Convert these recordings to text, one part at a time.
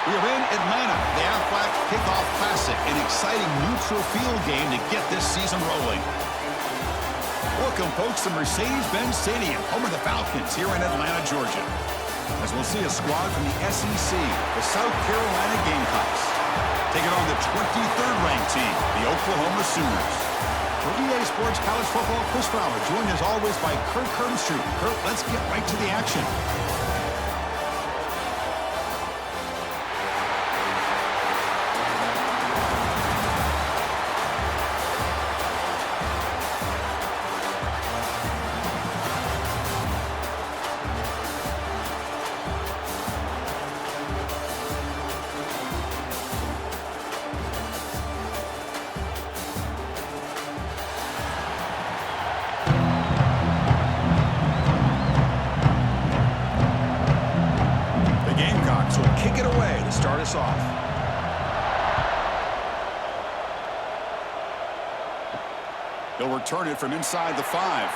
We are in Atlanta, the Aflac Kickoff Classic, an exciting neutral field game to get this season rolling. Welcome, folks, to Mercedes-Benz Stadium, home of the Falcons here in Atlanta, Georgia. As we'll see a squad from the SEC, the South Carolina Gamecocks, taking on the 23rd ranked team, the Oklahoma Sooners. For EA Sports College Football, Chris Fowler, joined as always by Kurt Kirkstreet. Kurt, let's get right to the action. Will kick it away to start us off. He'll return it from inside the 5.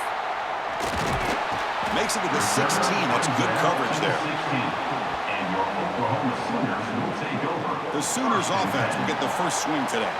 Makes it to the 16. That's good coverage there. And your Oklahoma Sooners will take over. The Sooners offense will get the first swing today.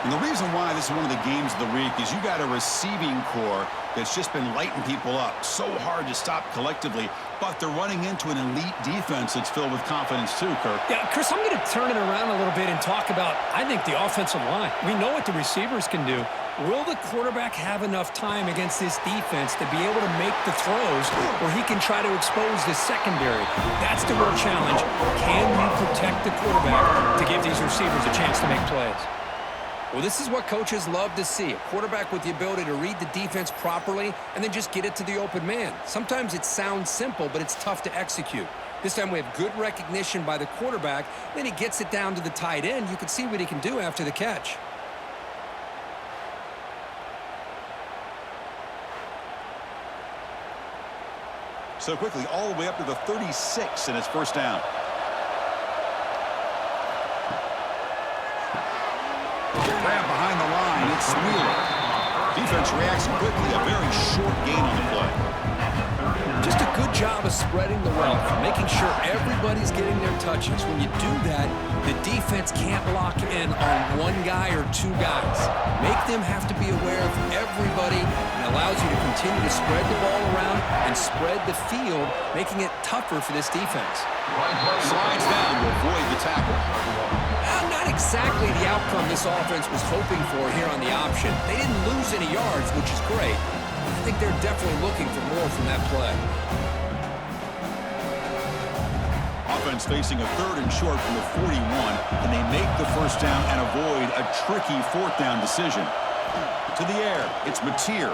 And the reason why this is one of the games of the week is you got a receiving core that's just been lighting people up. So hard to stop collectively, but they're running into an elite defense that's filled with confidence too, Kirk. Yeah, Chris, I'm going to turn it around a little bit and talk about, I think, the offensive line. We know what the receivers can do. Will the quarterback have enough time against this defense to be able to make the throws where he can try to expose the secondary? That's the real challenge. Can we protect the quarterback to give these receivers a chance to make plays? Well, this is what coaches love to see. A quarterback with the ability to read the defense properly and then just get it to the open man. Sometimes it sounds simple, but it's tough to execute. This time we have good recognition by the quarterback. Then he gets it down to the tight end. You can see what he can do after the catch. So quickly, all the way up to the 36 in his first down. Grab behind the line, it's Wheeler. Defense reacts quickly, a very short gain on the play. Just a good job of spreading the wealth, making sure everybody's getting their touches. When you do that, the defense can't lock in on one guy or two guys. Make them have to be aware of everybody, and allows you to continue to spread the ball around and spread the field, making it tougher for this defense. Slides down to avoid the tackle. Not exactly the outcome this offense was hoping for here on the option. They didn't lose any yards, which is great. I think they're definitely looking for more from that play. Offense facing a 3rd and short from the 41, and they make the first down and avoid a tricky 4th down decision. To the air, it's Mateer.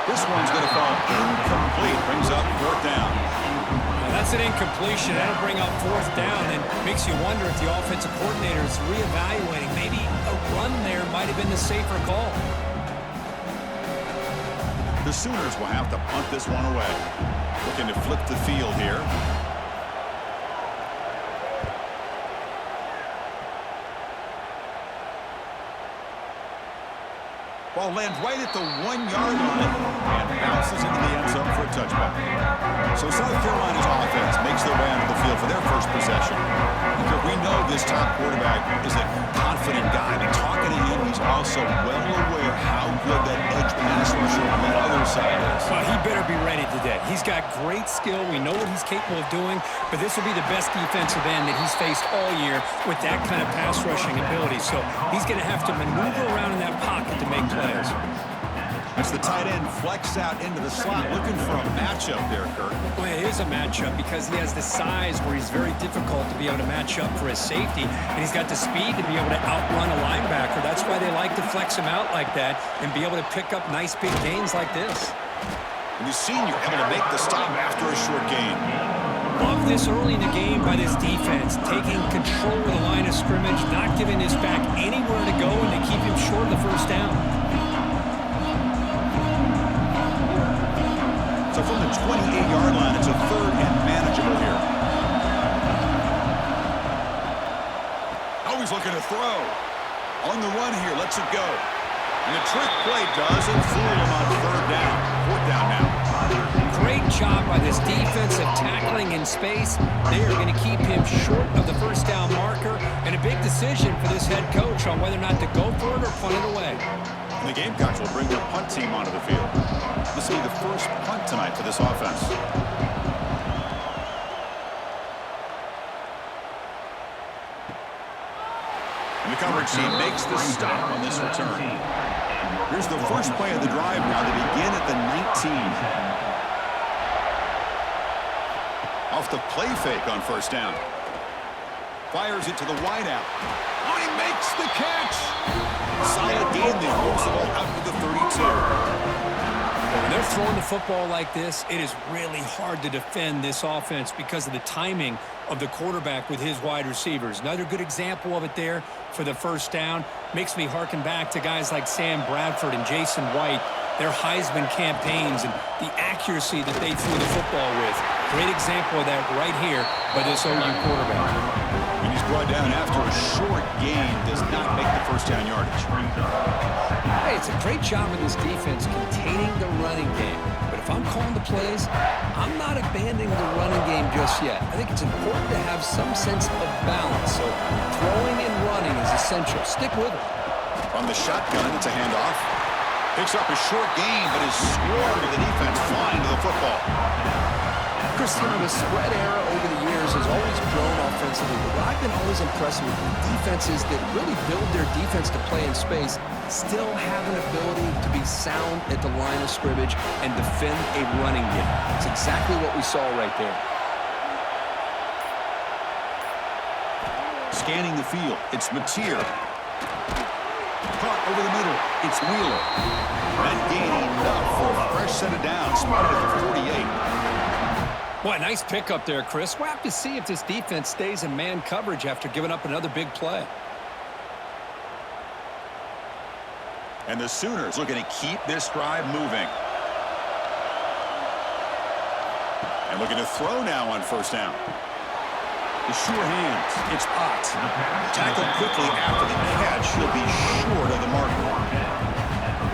This one's going to fall incomplete, brings up 4th down. That's an incompletion. That'll bring up 4th down and makes you wonder if the offensive coordinator is reevaluating. Maybe a run there might have been the safer call. The Sooners will have to punt this one away. Looking to flip the field here. Ball lands right at the 1-yard line and bounces into the end zone for a touchback. So South Carolina's offense makes their way onto the field for their first possession. Because we know this top quarterback is a confident guy, but talking to him, he's also well aware how good that edge pass rusher on that other side is. Well, he better be ready today. He's got great skill. We know what he's capable of doing, but this will be the best defensive end that he's faced all year with that kind of pass rushing ability. So he's going to have to maneuver around in that pocket to make plays. As the tight end flex out into the slot, looking for a matchup there, Kurt. Well, it is a matchup because he has the size where he's very difficult to be able to match up for his safety, and he's got the speed to be able to outrun a linebacker. That's why they like to flex him out like that and be able to pick up nice big gains like this. And the senior able to make the stop after a short gain. Love this early in the game by this defense, taking control of the line of scrimmage, not giving this back anywhere to go, and to keep him short of the first down. So from the 28-yard line, it's a 3rd and manageable here. Always looking to throw. On the run here, lets it go. And the trick play doesn't fool him on 3rd down. 4th down now. Great job by this defensive tackling in space. They are going to keep him short of the first down marker, and a big decision for this head coach on whether or not to go for it or punt it away. And the Gamecocks will bring their punt team onto the field. This will be the first punt tonight for this offense. And the coverage team makes the stop on this return. Here's the first play of the drive now. They begin at the 19. Off the play fake on first down. Fires it to the wideout. Oh, he makes the catch. Solid gain there. Moves the ball out to the 32. When they're throwing the football like this, it is really hard to defend this offense because of the timing of the quarterback with his wide receivers. Another good example of it there for the first down. Makes me harken back to guys like Sam Bradford and Jason White, their Heisman campaigns and the accuracy that they threw the football with. Great example of that right here by this OU quarterback. And he's brought down after a short gain, does not make the first down yardage. Hey, it's a great job of this defense containing the running game. But if I'm calling the plays, I'm not abandoning the running game just yet. I think it's important to have some sense of balance. So throwing and running is essential. Stick with it. From the shotgun, it's a handoff. Picks up a short gain, but is scored with the defense flying to the football. Chris, you know, the spread era over the years has always grown offensively, but what I've been always impressed with defenses that really build their defense to play in space still have an ability to be sound at the line of scrimmage and defend a running game. It's exactly what we saw right there. Scanning the field, it's Mateer. Caught over the middle, it's Wheeler. That gain enough for a fresh set of downs, spotted at the 48. Boy, nice pickup there, Chris. We'll have to see if this defense stays in man coverage after giving up another big play. And the Sooners looking to keep this drive moving. And looking to throw now on first down. The sure hands. It's Ott. Tackled quickly after the catch. He'll be short of the marker.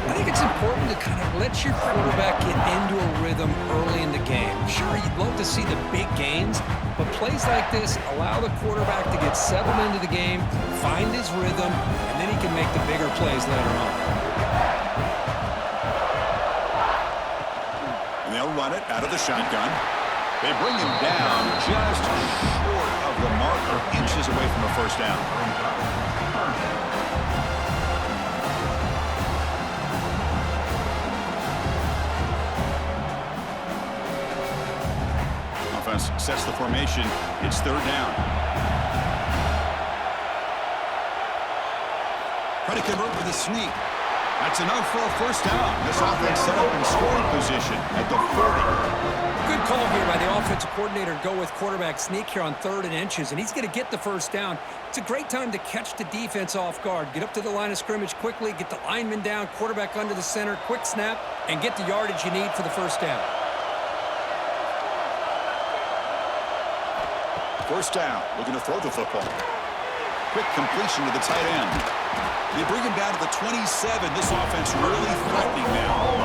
I think it's important to kind of let your quarterback get into a rhythm early in the game. Sure, you'd love to see the big gains, but plays like this allow the quarterback to get settled into the game, find his rhythm, and then he can make the bigger plays later on. And they'll run it out of the shotgun. They bring him down just short of the marker, inches away from a first down. Offense sets the formation. It's third down. Try to convert with a sneak. That's enough for a first down. This offense set up in scoring position at the 40. Good call here by the offensive coordinator to go with quarterback sneak here on 3rd and inches, and he's going to get the first down. It's a great time to catch the defense off guard. Get up to the line of scrimmage quickly, get the lineman down, quarterback under the center, quick snap, and get the yardage you need for the first down. First down, looking to throw the football. Quick completion to the tight end. They bring him down to the 27. This offense really threatening now.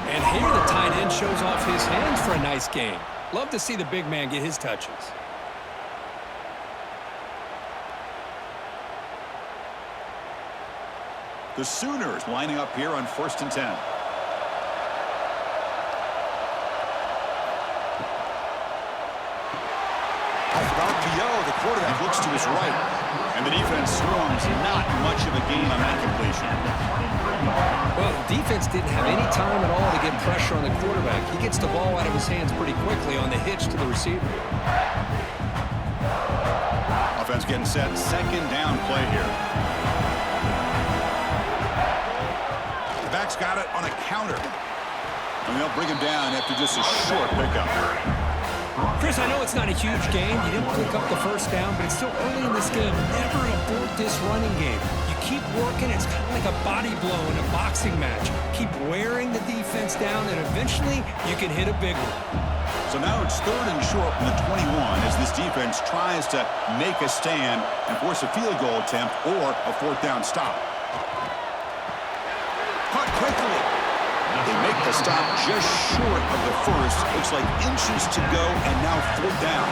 And here the tight end shows off his hands for a nice game. Love to see the big man get his touches. The Sooners lining up here on 1st and 10. The quarterback looks to his right, and the defense storms. Not much of a gain on that completion. Well, the defense didn't have any time at all to get pressure on the quarterback. He gets the ball out of his hands pretty quickly on the hitch to the receiver. Offense getting set. Second down play here. The back's got it on a counter. And they'll bring him down after just a short pickup. Chris, I know it's not a huge game. You didn't pick up the first down, but it's still early in this game. Never abort this running game. You keep working. It's kind of like a body blow in a boxing match. Keep wearing the defense down, and eventually you can hit a big one. So now it's 3rd and short from the 21 as this defense tries to make a stand and force a field goal attempt or a 4th down stop. Caught quickly. They make the stop just short of the first. Looks like inches to go, and now 4th down.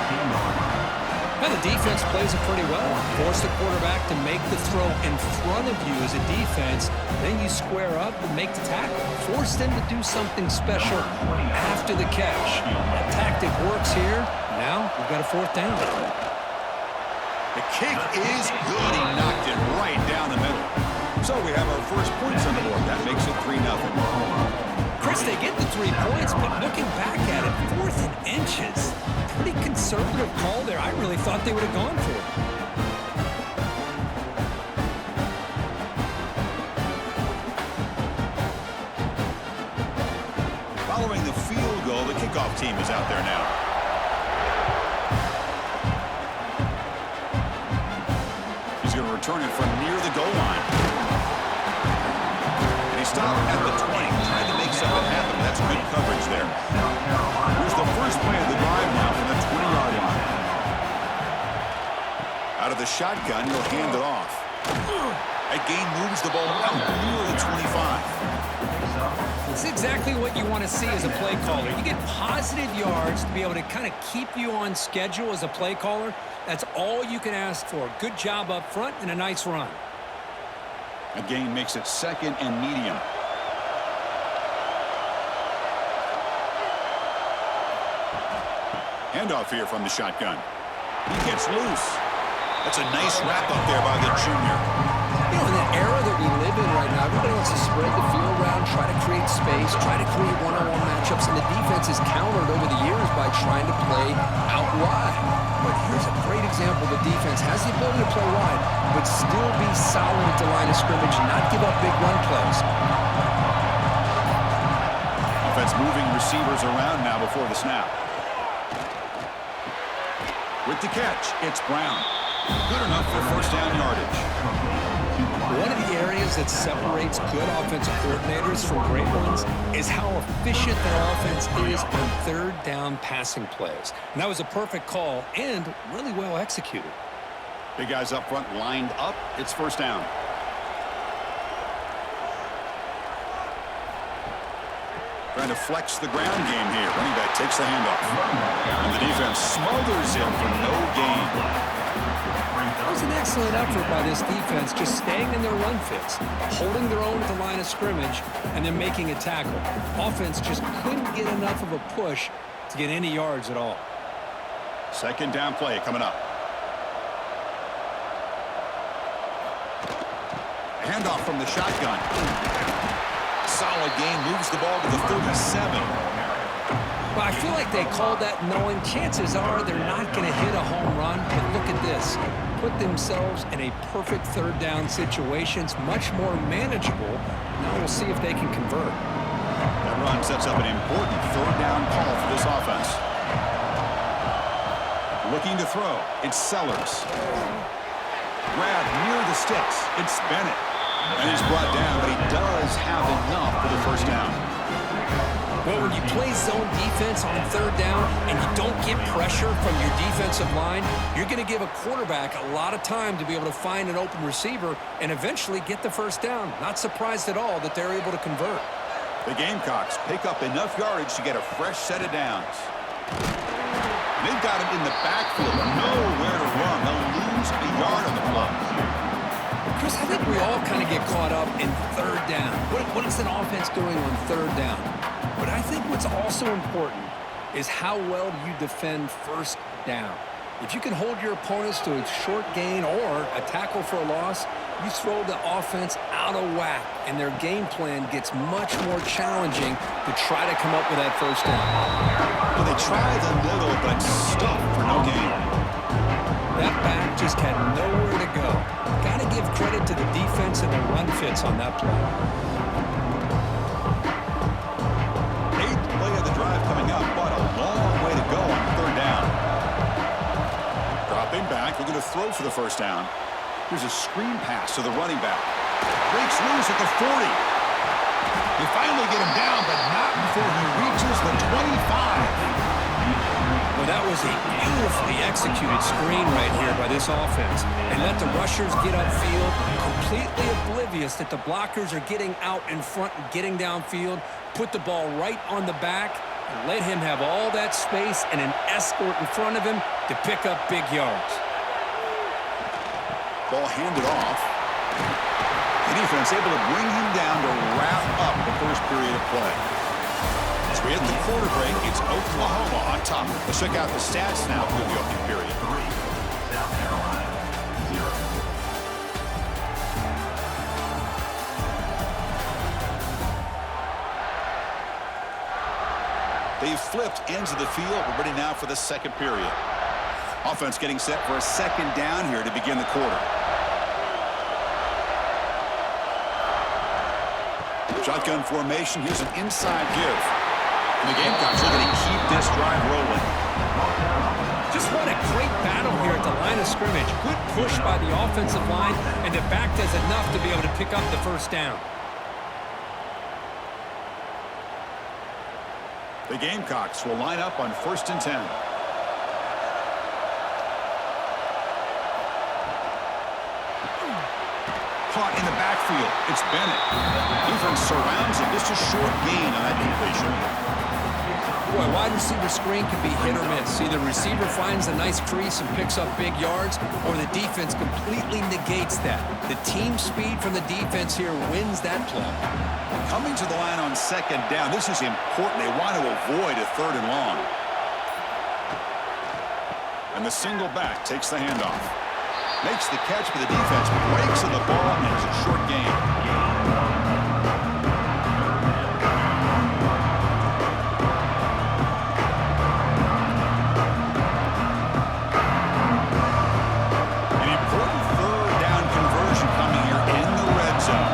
And the defense plays it pretty well. Force the quarterback to make the throw in front of you as a defense. Then you square up and make the tackle. Force them to do something special after the catch. That tactic works here. Now we've got a 4th down. The kick is good. He knocked it right down the middle. So we have our first points on the board. That makes it 3-0. Chris, they get the 3 points, but looking back at it, 4th and inches. Pretty conservative call there. I really thought they would have gone for it. Following the field goal, the kickoff team is out there now. He's going to return it from near the goal line. And he stopped at the 20, trying to make something happen. That's good coverage there. Here's the first play of the drive now from the 20-yard line. Out of the shotgun, he'll hand it off. That gain moves the ball out near the 25. It's exactly what you want to see as a play caller. You get positive yards to be able to kind of keep you on schedule as a play caller. That's all you can ask for. Good job up front and a nice run. A gain makes it 2nd and medium. Handoff here from the shotgun. He gets loose. That's a nice wrap up there by the junior. You know, in the era that we live in right now, everybody wants to spread the field around, try to create space, try to create one-on-one matchups, and the defense is countered over the years by trying to play out wide. But here's a great example. The defense has the ability to play wide, but still be solid at the line of scrimmage and not give up big run plays. Offense moving receivers around now before the snap. With the catch, it's Brown. Good enough for 1st down yardage. One of the areas that separates good offensive coordinators from great ones is how efficient their offense is on 3rd down passing plays. And that was a perfect call and really well executed. Big guys up front lined up. It's 1st down. Trying to flex the ground game here. Running back takes the handoff. And the defense smothers him for no gain. That was an excellent effort by this defense, just staying in their run fits, holding their own at the line of scrimmage, and then making a tackle. Offense just couldn't get enough of a push to get any yards at all. 2nd down play coming up. Handoff from the shotgun. Solid gain, moves the ball to the 37. Well, I feel like they called that knowing chances are they're not going to hit a home run, but look at this. Put themselves in a perfect 3rd down situation. It's much more manageable. Now we'll see if they can convert. That run sets up an important 3rd down call for this offense. Looking to throw. It's Sellers. Grab near the sticks. It's Bennett. And he's brought down, but he does have enough for the 1st down. Well, when you play zone defense on 3rd down and you don't get pressure from your defensive line, you're going to give a quarterback a lot of time to be able to find an open receiver and eventually get the 1st down. Not surprised at all that they're able to convert. The Gamecocks pick up enough yardage to get a fresh set of downs. They've got him in the backfield, nowhere to run. They'll lose a yard on the play. Chris, I think we all kind of get caught up in 3rd down. What is an offense doing on 3rd down? But I think what's also important is how well do you defend 1st down. If you can hold your opponents to a short gain or a tackle for a loss, you throw the offense out of whack, and their game plan gets much more challenging to try to come up with that 1st down. Well, they try the middle, but stuck for no gain. That back just had nowhere to go. Got to give credit to the defense and the run fits on that play. 8th play of the drive coming up, but a long way to go on 3rd down. Dropping back, looking to throw for the 1st down. Here's a screen pass to the running back. Breaks loose at the 40. They finally get him down, but not before he reaches the 25. Well, that was a beautifully executed screen right here by this offense. And let the rushers get upfield, completely oblivious that the blockers are getting out in front and getting downfield. Put the ball right on the back and let him have all that space and an escort in front of him to pick up big yards. Ball handed off. The defense able to bring him down to wrap up the first period of play. As we hit the quarter break, it's Oklahoma on top. Let's check out the stats now for the opening period. 3, South Carolina, 0. They've flipped ends of the field. We're ready now for the second period. Offense getting set for a second down here to begin the quarter. Shotgun formation. Here's an inside give. And the Gamecocks are going to keep this drive rolling. Just what a great battle here at the line of scrimmage. Good push by the offensive line, and the back does enough to be able to pick up the first down. The Gamecocks will line up on 1st and 10. Caught in the backfield. It's Bennett. Defense surrounds him. Just a short gain on that completion. Boy, wide receiver screen can be hit or miss. Either receiver finds a nice crease and picks up big yards, or the defense completely negates that. The team speed from the defense here wins that play. Coming to the line on second down. This is important. They want to avoid a 3rd and long. And the single back takes the handoff. Makes the catch for the defense. Breaks of the ball, and it's a short gain. An important 3rd down conversion coming here in the red zone.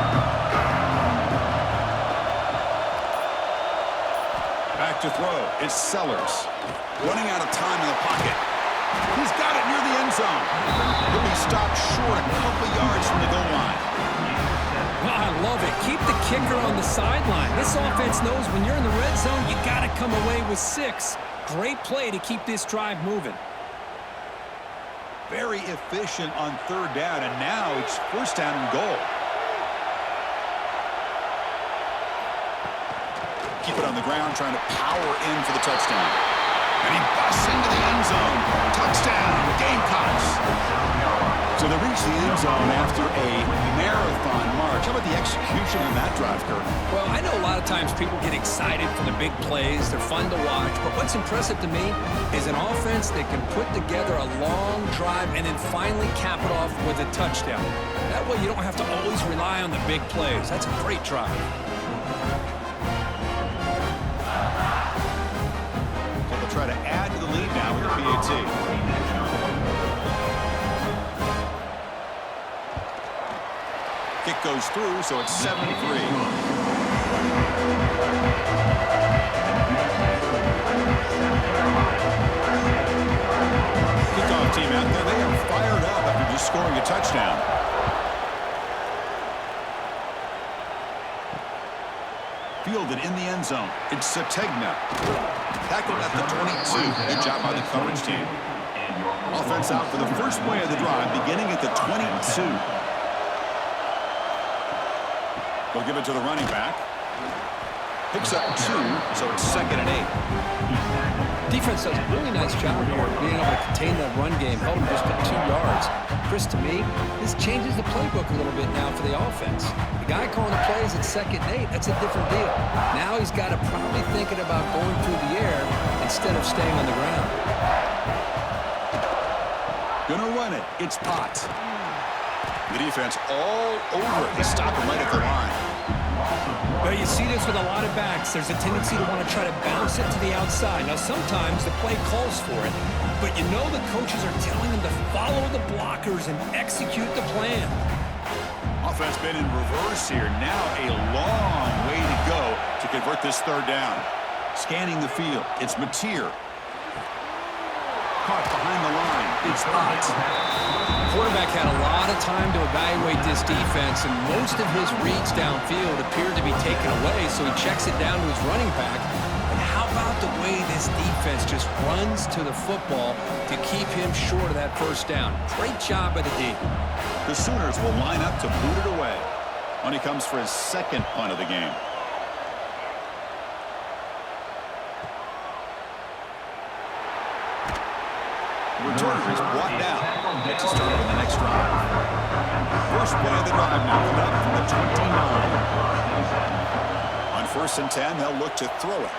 Back to throw. It's Sellers. Running out of time in the pocket. He's got it near the end zone. He'll be stopped short a couple yards from the goal line. Well, I love it. Keep the kicker on the sideline. This offense knows when you're in the red zone, you got to come away with 6. Great play to keep this drive moving. Very efficient on 3rd down, and now it's 1st down and goal. Keep it on the ground, trying to power in for the touchdown. And he busts into the end zone. Touchdown, Gamecocks. So they reach the end zone after a marathon march. How about the execution on that drive, Kurt? Well, I know a lot of times people get excited for the big plays. They're fun to watch. But what's impressive to me is an offense that can put together a long drive and then finally cap it off with a touchdown. That way you don't have to always rely on the big plays. That's a great drive. Try to add to the lead now with the PAT. Kick goes through, so it's 7-3. Kickoff team out there, they are fired up after just scoring a touchdown. Fielded in the end zone. It's Sategna. Tackled at the 22. Good job by the coverage team. Offense out for the first play of the drive, beginning at the 22. They'll give it to the running back. Picks up 2, so it's 2nd and 8. Defense does a really nice job here being able to contain that run game. Held him just at 2 yards. Chris, to me, this changes the playbook a little bit now for the offense. The guy calling the plays at 2nd and 8, that's a different deal. Now he's got to probably thinking about going through the air instead of staying on the ground. Gonna run it. It's Potts. The defense all over it. They stop him right at the line. Well, you see this with a lot of backs. There's a tendency to want to try to bounce it to the outside. Now, sometimes the play calls for it, but you know the coaches are telling them to follow the blockers and execute the plan. Offense been in reverse here. Now a long way to go to convert this 3rd down. Scanning the field. It's Mateer. Caught behind the line. It's Potts. Quarterback had a lot of time to evaluate this defense, and most of his reads downfield appeared to be taken away, so he checks it down to his running back. And how about the way this defense just runs to the football to keep him short of that first down? Great job by the D. The Sooners will line up to boot it away when he comes for his second punt of the game. Returner is brought down. Gets us started on the next drive. First play of the drive now coming up from the 29. On 1st and 10, they'll look to throw it.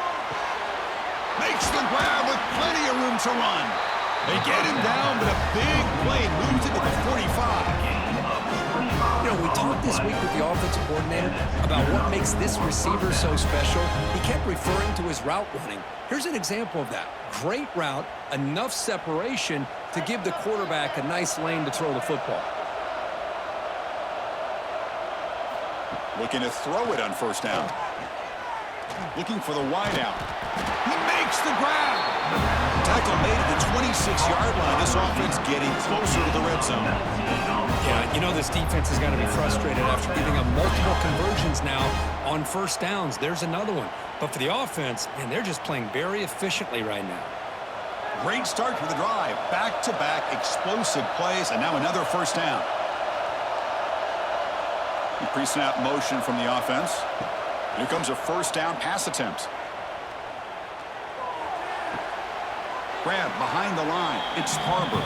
Makes the grab with plenty of room to run. They get him down, but a big play moves it to the 45. You know, we talked this week with the offensive coordinator about what makes this receiver so special. He kept referring to his route running. Here's an example of that. Great route, enough separation to give the quarterback a nice lane to throw the football. Looking to throw it on 1st down. Looking for the wideout. He makes the grab. Tackle made at the 26-yard line. This offense getting closer to the red zone. Yeah, you know this defense has got to be frustrated after giving up multiple conversions now on 1st downs. There's another one. But for the offense, man, they're just playing very efficiently right now. Great start to the drive. Back-to-back explosive plays, and now another 1st down. Pre-snap motion from the offense. Here comes a 1st down pass attempt. Grab behind the line. It's Harbor.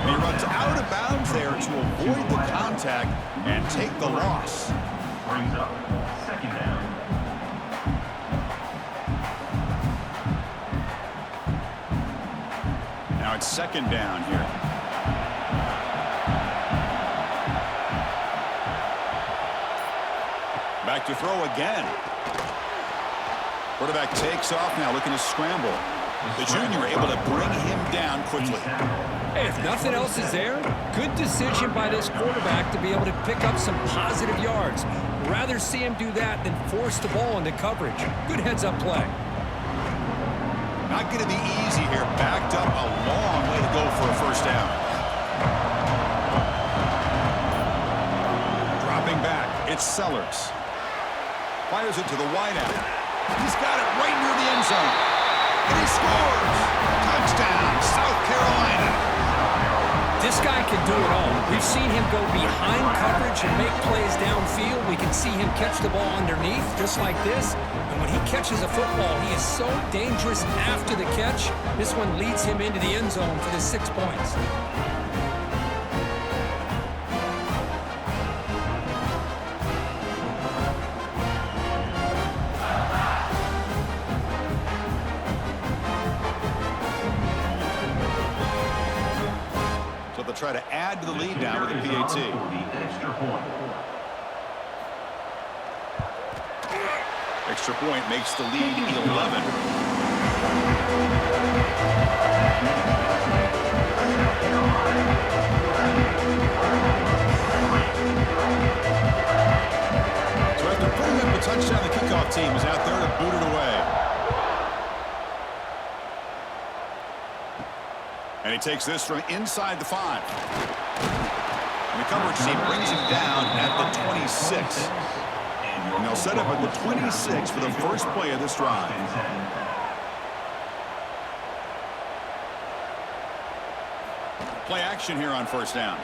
And he runs out of bounds there to avoid the contact and take the loss. Brings up 2nd down. Now it's 2nd down here. Back to throw again. Quarterback takes off now, looking to scramble. The junior able to bring him down quickly. Hey, if nothing else is there, good decision by this quarterback to be able to pick up some positive yards. Rather see him do that than force the ball into coverage. Good heads-up play. Not going to be easy here. Backed up a long way to go for a 1st down. Dropping back, it's Sellers. Fires it to the wideout. He's got it right near the end zone. And he scores! Touchdown, South Carolina! This guy can do it all. We've seen him go behind coverage and make plays downfield. We can see him catch the ball underneath, just like this. And when he catches a football, he is so dangerous after the catch. This one leads him into the end zone for the 6 points. They'll try to add to the lead now with a PAT. Extra point makes the lead 11. So after putting up a touchdown, the kickoff team is out there to boot it away. And he takes this from inside the 5. And the coverage team brings him down at the 26. And they'll set up at the 26 for the first play of this drive. Play action here on 1st down.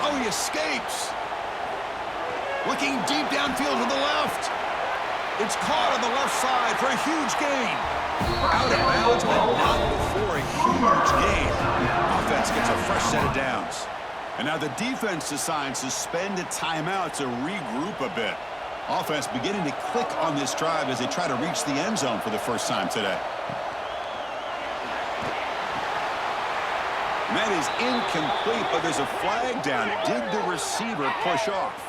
Oh, he escapes. Looking deep downfield to the left. It's caught on the left side for a huge gain. Out of bounds, but not before a huge gain. Offense gets a fresh set of downs. And now the defense decides to spend a timeout to regroup a bit. Offense beginning to click on this drive as they try to reach the end zone for the first time today. And that is incomplete, but there's a flag down. Did the receiver push off?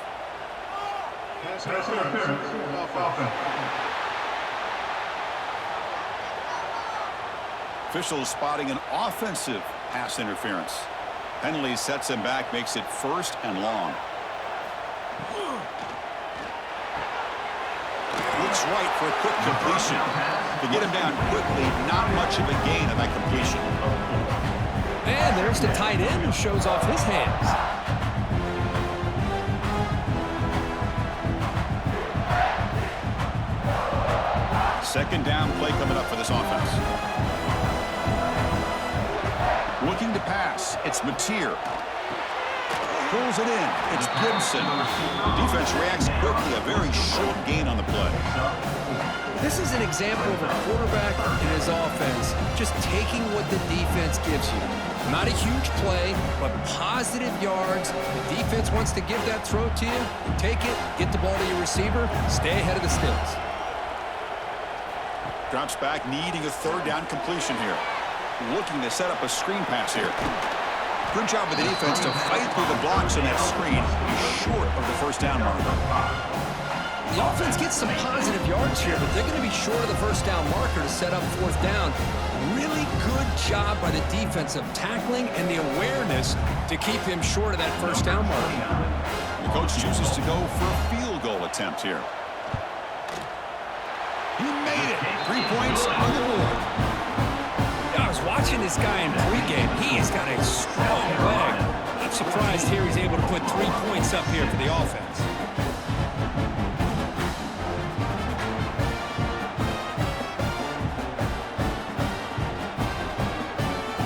Officials spotting an offensive pass interference. Penalty sets him back, makes it 1st and long. Looks right for a quick completion. To get him down quickly, not much of a gain on that completion. And there's the tight end who shows off his hands. Second down play coming up for this offense. Looking to pass. It's Mateer. Pulls it in. It's Gibson. Defense reacts quickly. A very short gain on the play. This is an example of a quarterback in his offense just taking what the defense gives you. Not a huge play, but positive yards. The defense wants to give that throw to you. You take it, get the ball to your receiver, stay ahead of the sticks. Drops back, needing a third down completion here. Looking to set up a screen pass here. Good job with the defense to fight through the blocks in that screen. Short of the first down marker. The offense gets some positive yards here, but they're going to be short of the first down marker to set up fourth down. Really good job by the defense of tackling and the awareness to keep him short of that first down marker. The coach chooses to go for a field goal attempt here. He made it. 3 points on the board. I was watching this guy in pregame. He has got a strong leg. I'm surprised here he's able to put 3 points up here for the offense.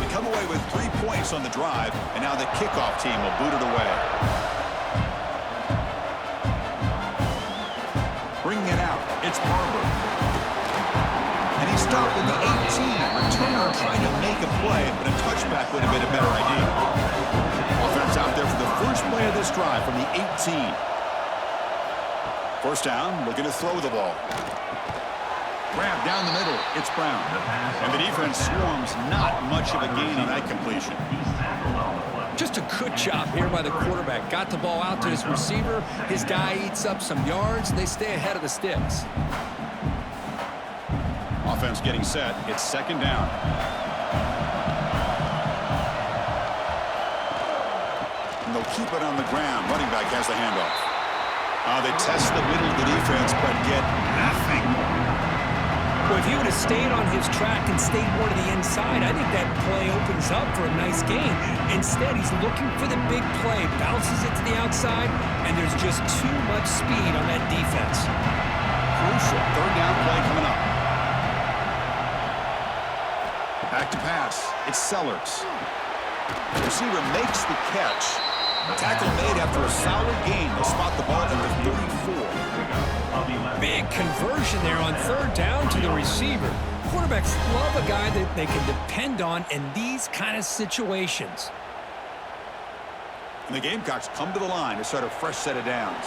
We come away with 3 points on the drive, and now the kickoff team will boot it away. Bringing it out, it's Barber. And he's stopped in the 18. Returner trying to make a play, but a touchback would have been a better idea. Offense out there for the first play of this drive from the 18. First down, looking to throw the ball. Grab down the middle, it's Brown. And the defense swarms, not much of a gain on that completion. Just a good job here by the quarterback. Got the ball out to his receiver. His guy eats up some yards. They stay ahead of the sticks. Offense getting set. It's second down. And they'll keep it on the ground. Running back has the handoff. They test the middle of the defense, but get nothing. Well, if he would have stayed on his track and stayed more to the inside, I think that play opens up for a nice game. Instead, he's looking for the big play, bounces it to the outside, and there's just too much speed on that defense. Crucial third down play coming up. Back to pass. It's Sellers. The receiver makes the catch. Tackle made after a solid gain. They'll spot the ball at the 34. Big conversion there on third down to the receiver. Quarterbacks love a guy that they can depend on in these kind of situations. And the Gamecocks come to the line to start a fresh set of downs.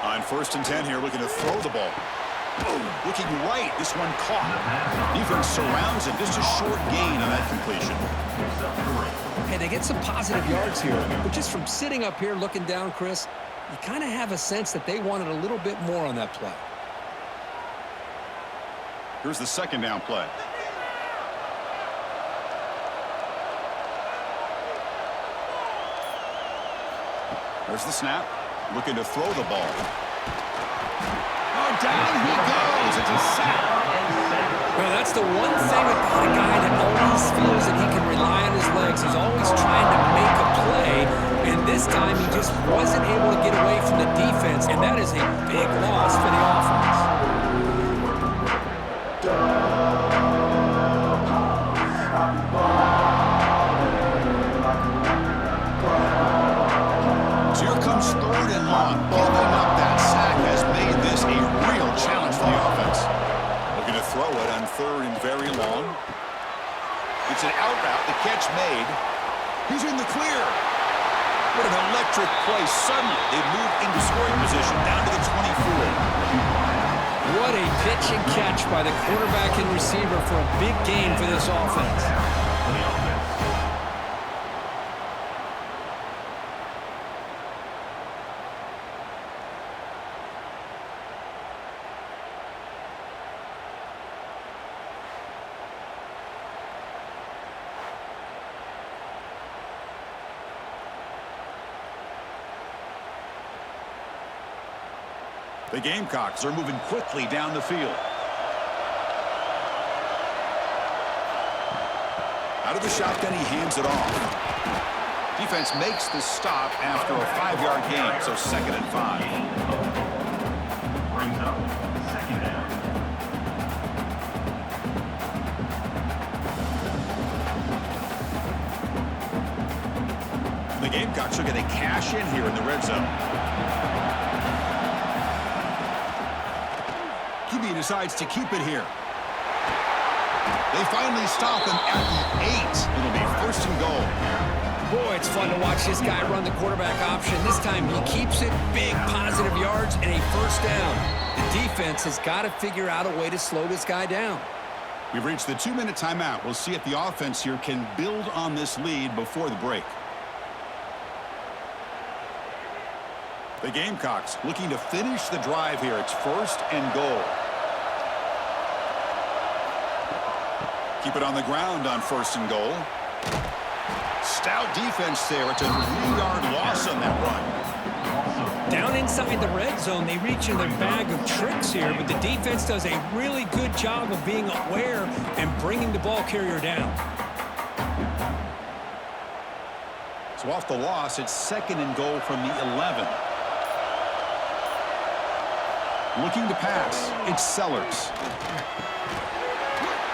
On 1st and 10 here, looking to throw the ball. Looking right, this one caught. Defense surrounds him, just a short gain on that completion. Hey, they get some positive yards here, but just from sitting up here looking down, Chris, you kind of have a sense that they wanted a little bit more on that play. Here's the second down play. There's the snap. Looking to throw the ball. Oh, down he goes. It's a sack. Well, that's the one thing about a guy that always feels that he can rely on his legs. He's always trying to make a play, and this time he just wasn't able to get away from the defense, and that is a big loss for the offense. So here comes third and long. Giving up that sack has made this a real challenge for the offense. Looking to throw it on third and very long. It's an out route. The catch made. He's in the clear. What an electric play. Suddenly, they move into scoring position down to the 24. What a pitch and catch by the quarterback and receiver for a big gain for this offense. The Gamecocks are moving quickly down the field. Out of the shotgun, he hands it off. Defense makes the stop after a 5-yard gain, so 2nd and 5. Brings up The Gamecocks are going to cash in here in the red zone. QB decides to keep it here. They finally stop him at the 8. It'll be first and goal. Boy, it's fun to watch this guy run the quarterback option. This time he keeps it, big positive yards, and a first down. The defense has got to figure out a way to slow this guy down. We've reached the 2-minute timeout. We'll see if the offense here can build on this lead before the break. The Gamecocks looking to finish the drive here. It's first and goal. Keep it on the ground on first and goal. Stout defense there. It's a 3-yard loss on that run. Down inside the red zone, they reach in their bag of tricks here, but the defense does a really good job of being aware and bringing the ball carrier down. So off the loss, it's second and goal from the 11. Looking to pass, it's Sellers.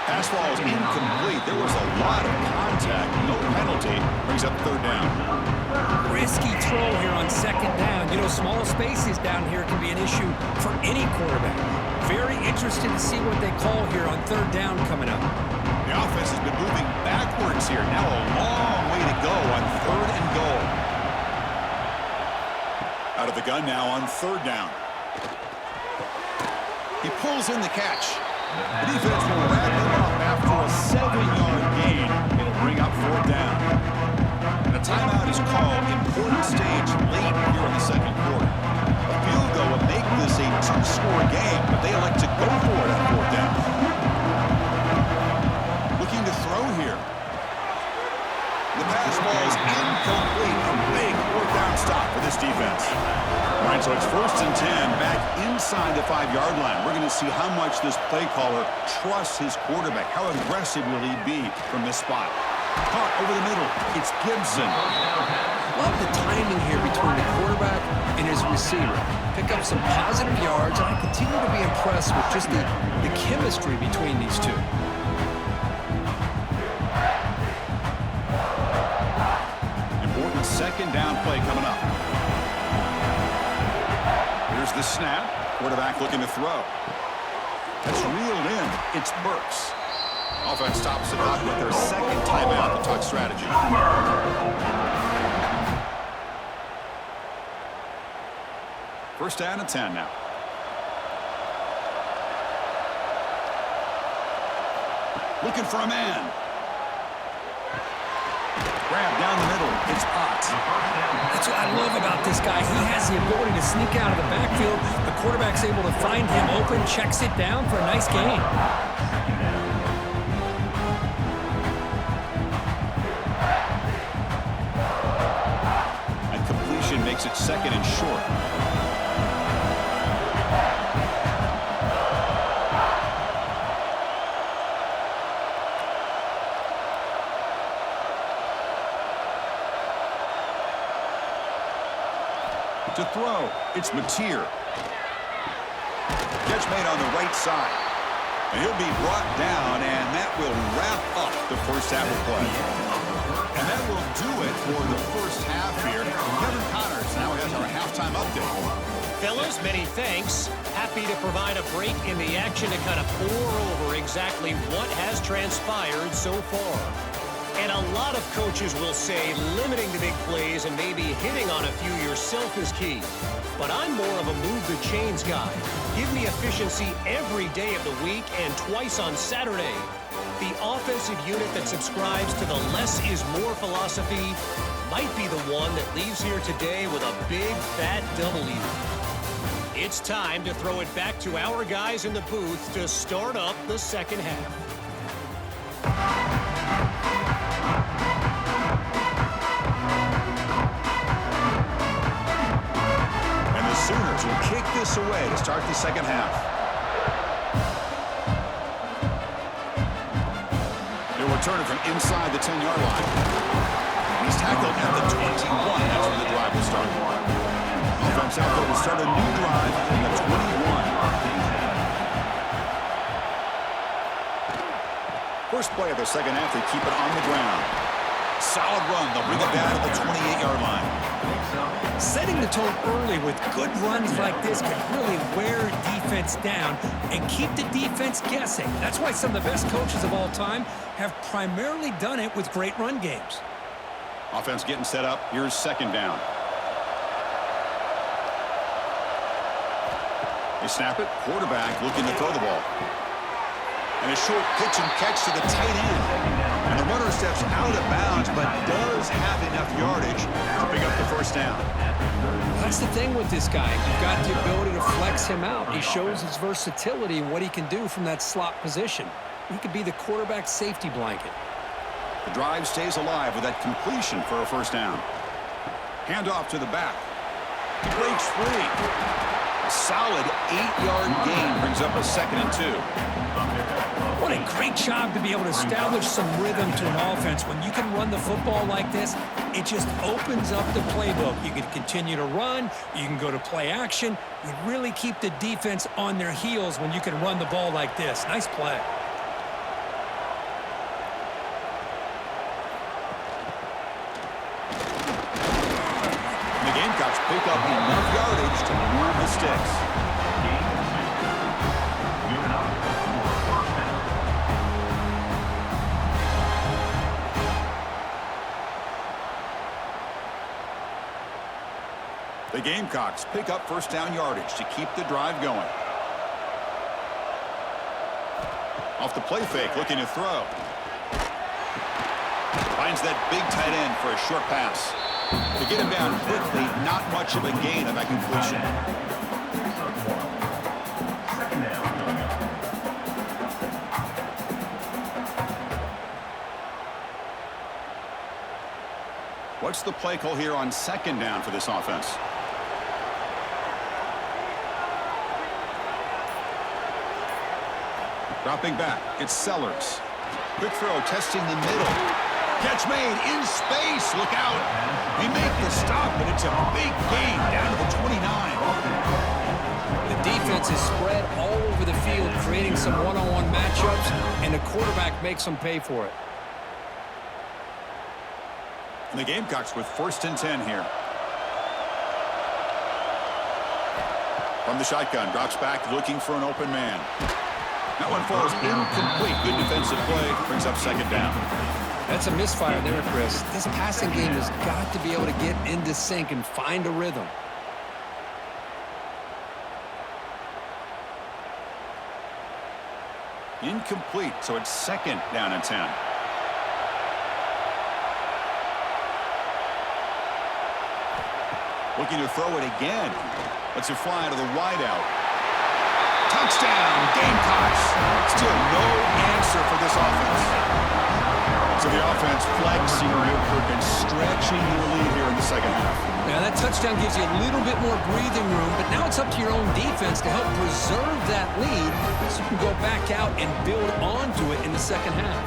Pass ball is incomplete. There was a lot of contact. No penalty. Brings up third down. Risky throw here on second down. You know, small spaces down here can be an issue for any quarterback. Very interested to see what they call here on third down coming up. The offense has been moving backwards here. Now a long way to go on third and goal. Out of the gun now on third down. He pulls in the catch. The defense will wrap him up after a 7-yard gain. It'll bring up fourth down. And a timeout is called. Important stage late here in the second quarter. A field goal will make this a 2-score game, but they elect to go for it on fourth down. Looking to throw here. The pass ball is incomplete. A big fourth down stop for this defense. All right, so it's first and 10 back inside the 5-yard line. We're going to see how much this play caller trusts his quarterback. How aggressive will he be from this spot? Caught over the middle. It's Gibson. Love the timing here between the quarterback and his receiver. Pick up some positive yards, and I continue to be impressed with just the chemistry between these two. Important second down play coming up. Here's the snap. Quarterback looking to throw. That's reeled in. It's Burks. Offense stops the clock with their second timeout to talk strategy. First down and 10 now. Looking for a man. Grab down the middle. It's Ott. That's what I love about this guy. He has the ability to sneak out of the backfield. The quarterback's able to find him open, checks it down for a nice gain. And completion makes it second and short. To throw, it's Mateer. Catch made on the right side. And he'll be brought down, and that will wrap up the first half of play. And that will do it for the first half here. Kevin Connors now has our halftime update. Fellas, many thanks. Happy to provide a break in the action to kind of pour over exactly what has transpired so far. And a lot of coaches will say limiting the big plays and maybe hitting on a few yourself is key. But I'm more of a move the chains guy. Give me efficiency every day of the week and twice on Saturday. The offensive unit that subscribes to the less is more philosophy might be the one that leaves here today with a big fat W. It's time to throw it back to our guys in the booth to start up the second half. Sooners will kick this away to start the second half. They'll return it from inside the 10-yard line. He's tackled at the 21. That's where the drive will start. Offense out there will start a new drive from the 21. First play of the second half, they keep it on the ground. Solid run. They'll bring it down to the 28-yard line. Setting the tone early with good runs like this can really wear a defense down and keep the defense guessing. That's why some of the best coaches of all time have primarily done it with great run games. Offense getting set up. Here's second down. They snap it. Quarterback looking to throw the ball. And a short pitch and catch to the tight end. And the runner steps out of bounds, but does have enough yardage to pick up the first down. That's the thing with this guy. You've got the ability to flex him out. He shows his versatility and what he can do from that slot position. He could be the quarterback safety blanket. The drive stays alive with that completion for a first down. Handoff to the back. He breaks free. A solid 8-yard gain brings up a 2nd and 2. What a great job to be able to establish some rhythm to an offense. When you can run the football like this, it just opens up the playbook. You can continue to run. You can go to play action. You really keep the defense on their heels when you can run the ball like this. Nice play. The Gamecocks pick up enough yardage to move the sticks. The Gamecocks pick up first down yardage to keep the drive going. Off the play fake, looking to throw. Finds that big tight end for a short pass. To get him down quickly, not much of a gain on that completion. What's the play call here on second down for this offense? Dropping back, it's Sellers. Quick throw, testing the middle. Catch made in space, look out. They make the stop, but it's a big gain down to the 29. The defense is spread all over the field, creating some one-on-one matchups, and the quarterback makes them pay for it. And the Gamecocks with 1st and 10 here. From the shotgun, drops back, looking for an open man. That one falls incomplete. Good defensive play. Brings up second down. That's a misfire there, Chris. This passing game has got to be able to get into sync and find a rhythm. Incomplete, so it's second down and 10. Looking to throw it again. Lets it fly to the wideout. Touchdown, Gamecocks. Still no answer for this offense. So the offense flexing real quick and stretching their lead here in the second half. Now that touchdown gives you a little bit more breathing room, but now it's up to your own defense to help preserve that lead so you can go back out and build onto it in the second half.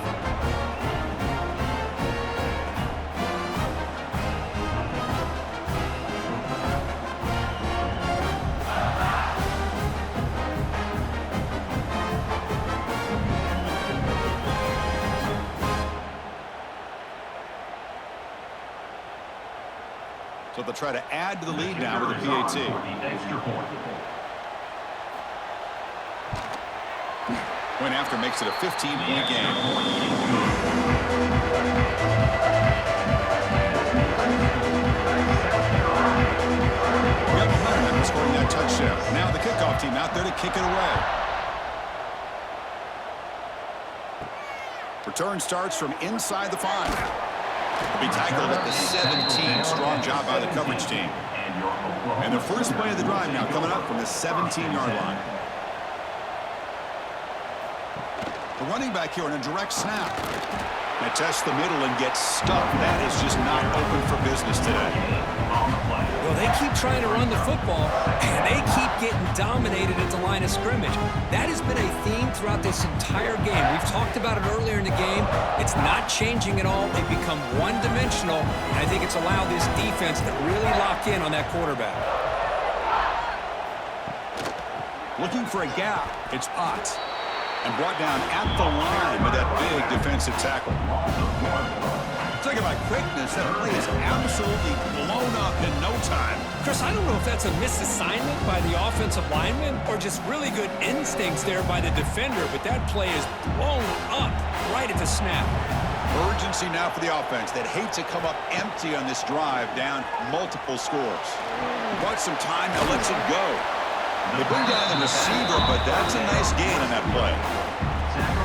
So they'll try to add to the lead now with a PAT. Went after makes it a 15-point game. We have momentum after scoring that touchdown. Now the kickoff team out there to kick it away. Return starts from inside the 5. Will be tackled at the 17. Strong job by the coverage team. And the first play of the drive now coming up from the 17-yard line. The running back here on a direct snap. They test the middle and get stuck. That is just not open for business today. Well, they keep trying to run the football, and they keep getting dominated at the line of scrimmage. That has been a theme throughout this entire game. We've talked about it earlier in the game. It's not changing at all. They've become one-dimensional, and I think it's allowed this defense to really lock in on that quarterback. Looking for a gap. It's Ott. And brought down at the line with that big defensive tackle. So Talk about quickness. That play is absolutely blown up in no time. Chris, I don't know if that's a misassignment by the offensive lineman or just really good instincts there by the defender, but that play is blown up right at the snap. Urgency now for the offense that hate to come up empty on this drive, down multiple scores. Bought some time, now lets it go. They bring down the receiver, but that's a nice gain on that play.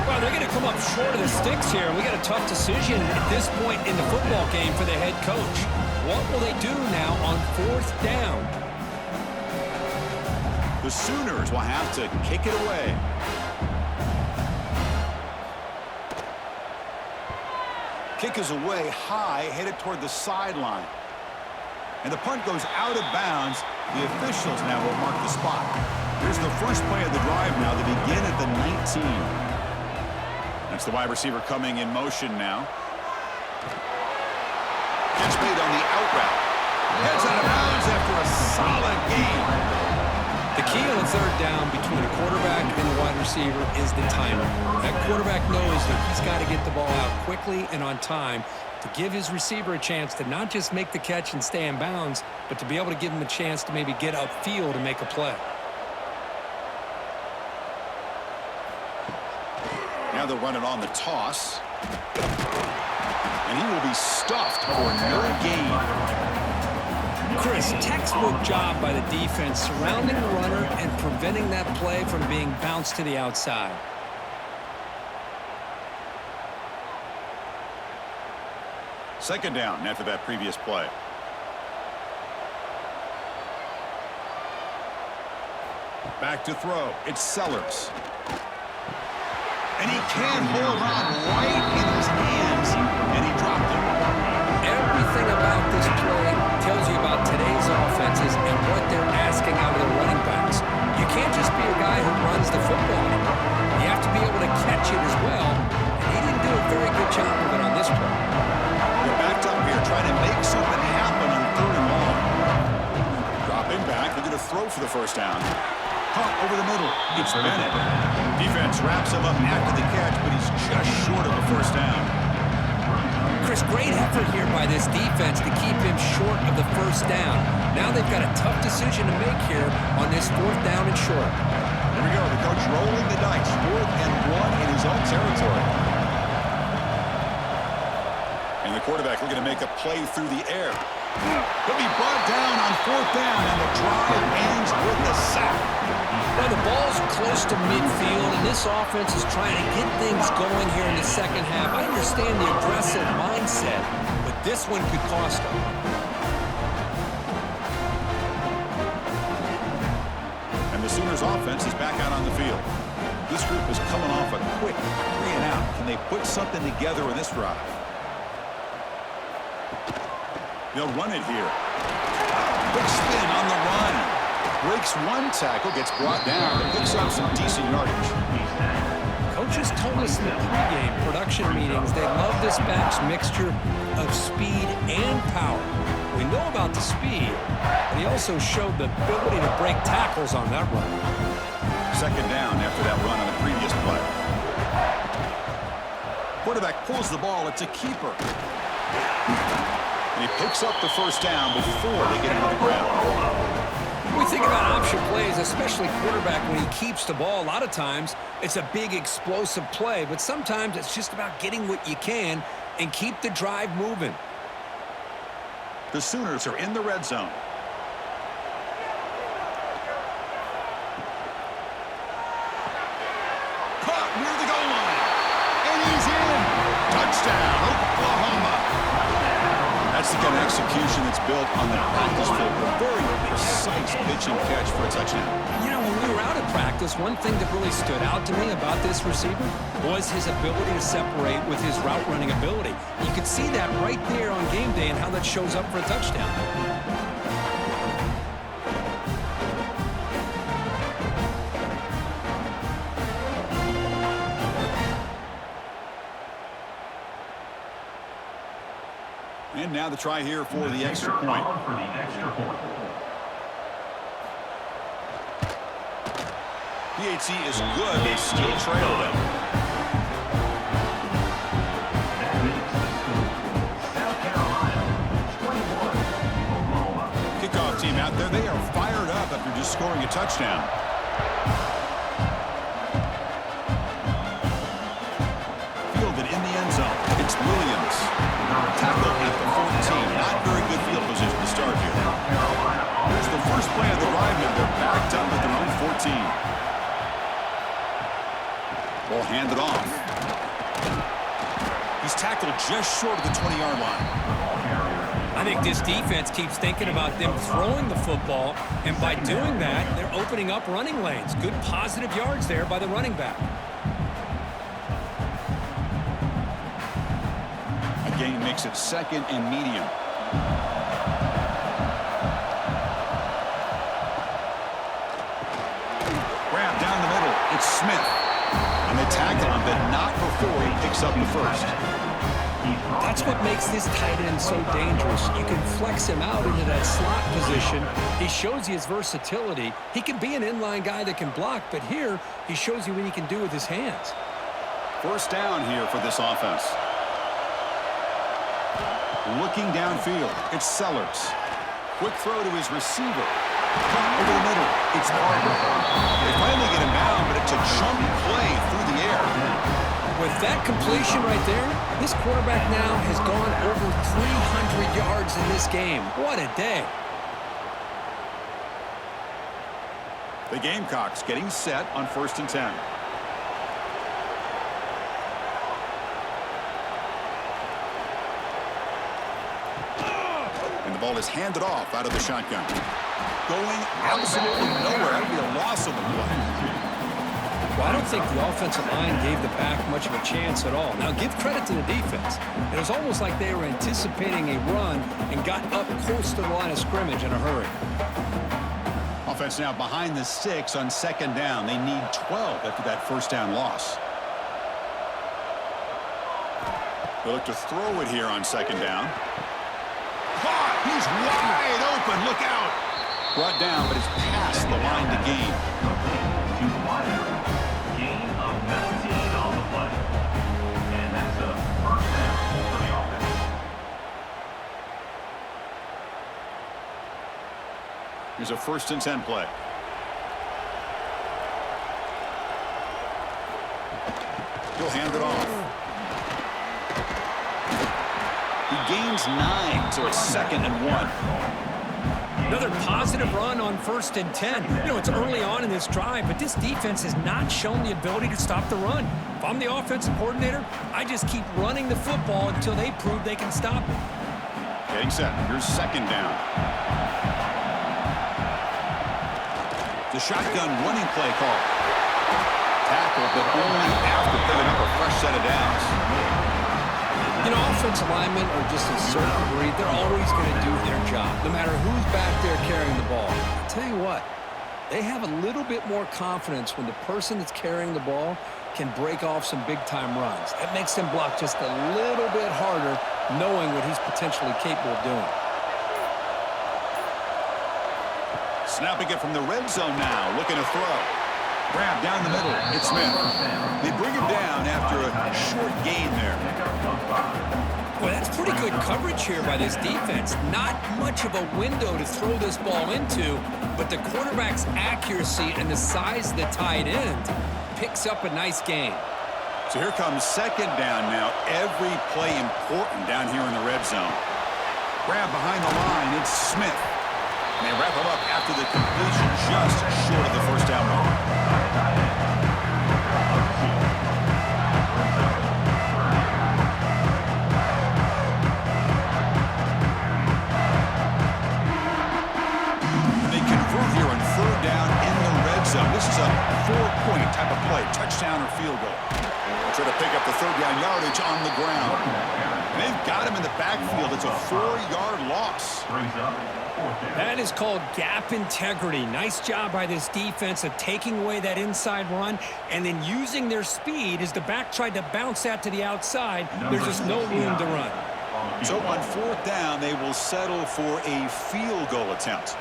Well, they're going to come up short of the sticks here. We got a tough decision at this point in the football game for the head coach. What will they do now on 4th down? The Sooners will have to kick it away. Kick is away high, headed toward the sideline. And the punt goes out of bounds. The officials now will mark the spot. Here's the first play of the drive now. They begin at the 19. That's the wide receiver coming in motion now. Catch made on the out route. Heads out of bounds after a solid gain. The key on 3rd down between a quarterback and the wide receiver is the timing. That quarterback knows that he's got to get the ball out quickly and on time to give his receiver a chance to not just make the catch and stay in bounds, but to be able to give him a chance to maybe get upfield and make a play. Now they'll run it on the toss. And he will be stuffed for no gain. Chris, textbook job by the defense surrounding the runner and preventing that play from being bounced to the outside. Second down after that previous play. Back to throw. It's Sellers. And he can hold on right in his hands, and he dropped it. Everything about this play tells you about today's offenses and what they're asking out of their running backs. You can't just be a guy who runs the football anymore. You have to be able to catch it as well, and he didn't do a very good job of it on this play. They're backed up here trying to make something happen on 3rd and long. Dropping back, they're going to throw for the first down. Pump over the middle. It's Bennett. Defense wraps him up after the catch, but he's just short of the first down. Chris, great effort here by this defense to keep him short of the first down. Now they've got a tough decision to make here on this 4th down and short. Here we go. The coach rolling the dice. 4th and 1 in his own territory. And the quarterback looking to make a play through the air. He'll be brought down on 4th down, and the drive ends with the sack. Well, the ball's close to midfield, and this offense is trying to get things going here in the second half. I understand the aggressive mindset, but this one could cost them. And the Sooners offense is back out on the field. This group is coming off a quick 3 and out. Can they put something together in this drive? They'll run it here. Big spin on the run. Breaks one tackle, gets brought down, but picks up some decent yardage. Coaches told us in the pregame production meetings they love this back's mixture of speed and power. We know about the speed, but he also showed the ability to break tackles on that run. Second down after that run on the previous play. Quarterback pulls the ball. It's a keeper. And he picks up the first down before they get him to the ground. We think about option plays, especially quarterback, when he keeps the ball. A lot of times, it's a big explosive play, but sometimes it's just about getting what you can and keep the drive moving. The Sooners are in the red zone. Caught near the goal line. And he's in. Touchdown, Oklahoma. That's the kind of execution that's built on the practice field. A very precise pitch and catch for a touchdown. You know, when we were out at practice, one thing that really stood out to me about this receiver was his ability to separate with his route running ability. You could see that right there on game day and how that shows up for a touchdown. And now the try here for the extra point. PHC is good. They still trail them. scoring a touchdown. Fielded in the end zone. It's Williams. Tackled at the 14. Not very good field position to start here. Here's the first play of the drive now. They're backed up at their own 14. Ball handed off. He's tackled just short of the 20-yard line. I think this defense keeps thinking about them throwing the football, and by doing that, they're opening up running lanes. Good positive yards there by the running back. A gain makes it second and medium. Grab down the middle. It's Smith. And they tackle him, but not before he picks up the first. That's what makes this tight end so dangerous. You can flex him out into that slot position. He shows you his versatility. He can be an inline guy that can block, but here he shows you what he can do with his hands. First down here for this offense. Looking downfield, it's Sellers. Quick throw to his receiver. Over the middle, it's Barber. They finally get him down, but it's a jump play through the air. With that completion right there, this quarterback now has gone over 300 yards in this game. What a day. The Gamecocks getting set on 1st and 10. And the ball is handed off out of the shotgun. Going absolutely nowhere. That would be a loss of the play. Well, I don't think the offensive line gave the back much of a chance at all. Now, give credit to the defense. It was almost like they were anticipating a run and got up close to the line of scrimmage in a hurry. Offense now behind the 6 on 2nd down. They need 12 after that first down loss. They look to throw it here on 2nd down. Caught! He's wide open. Look out! Brought down, but it's past the line to gain. Gain of 19 on the play. And that's a first down for the offense. Here's a 1st and 10 play. He'll hand it off. He gains 9, so it's 2nd and 1. Another positive run on 1st and 10. You know, it's early on in this drive, but this defense has not shown the ability to stop the run. If I'm the offensive coordinator, I just keep running the football until they prove they can stop it. Getting set. Here's 2nd down. The shotgun running play call. Tackle, but only after picking up a fresh set of downs. You know, offensive linemen are just a certain breed. They're always going to do their job, no matter who's back there carrying the ball. I'll tell you what, they have a little bit more confidence when the person that's carrying the ball can break off some big-time runs. That makes them block just a little bit harder, knowing what he's potentially capable of doing. Snapping it from the red zone now, looking to throw. Grab down the middle, it's Smith. They bring him down after a short gain there. Boy, that's pretty good coverage here by this defense. Not much of a window to throw this ball into, but the quarterback's accuracy and the size of the tight end picks up a nice gain. So here comes 2nd down now. Every play important down here in the red zone. Grab behind the line, it's Smith. And they wrap him up after the completion just short of the first down mark. They convert here on 3rd down in the red zone. This is a 4-point type of play, touchdown or field goal. Try to pick up the 3rd down yardage on the ground. And they've got him in the backfield. It's a 4-yard loss. That is called gap integrity. Nice job by this defense of taking away that inside run and then using their speed as the back tried to bounce that to the outside. There's just no room to run. So on 4th down, they will settle for a field goal attempt.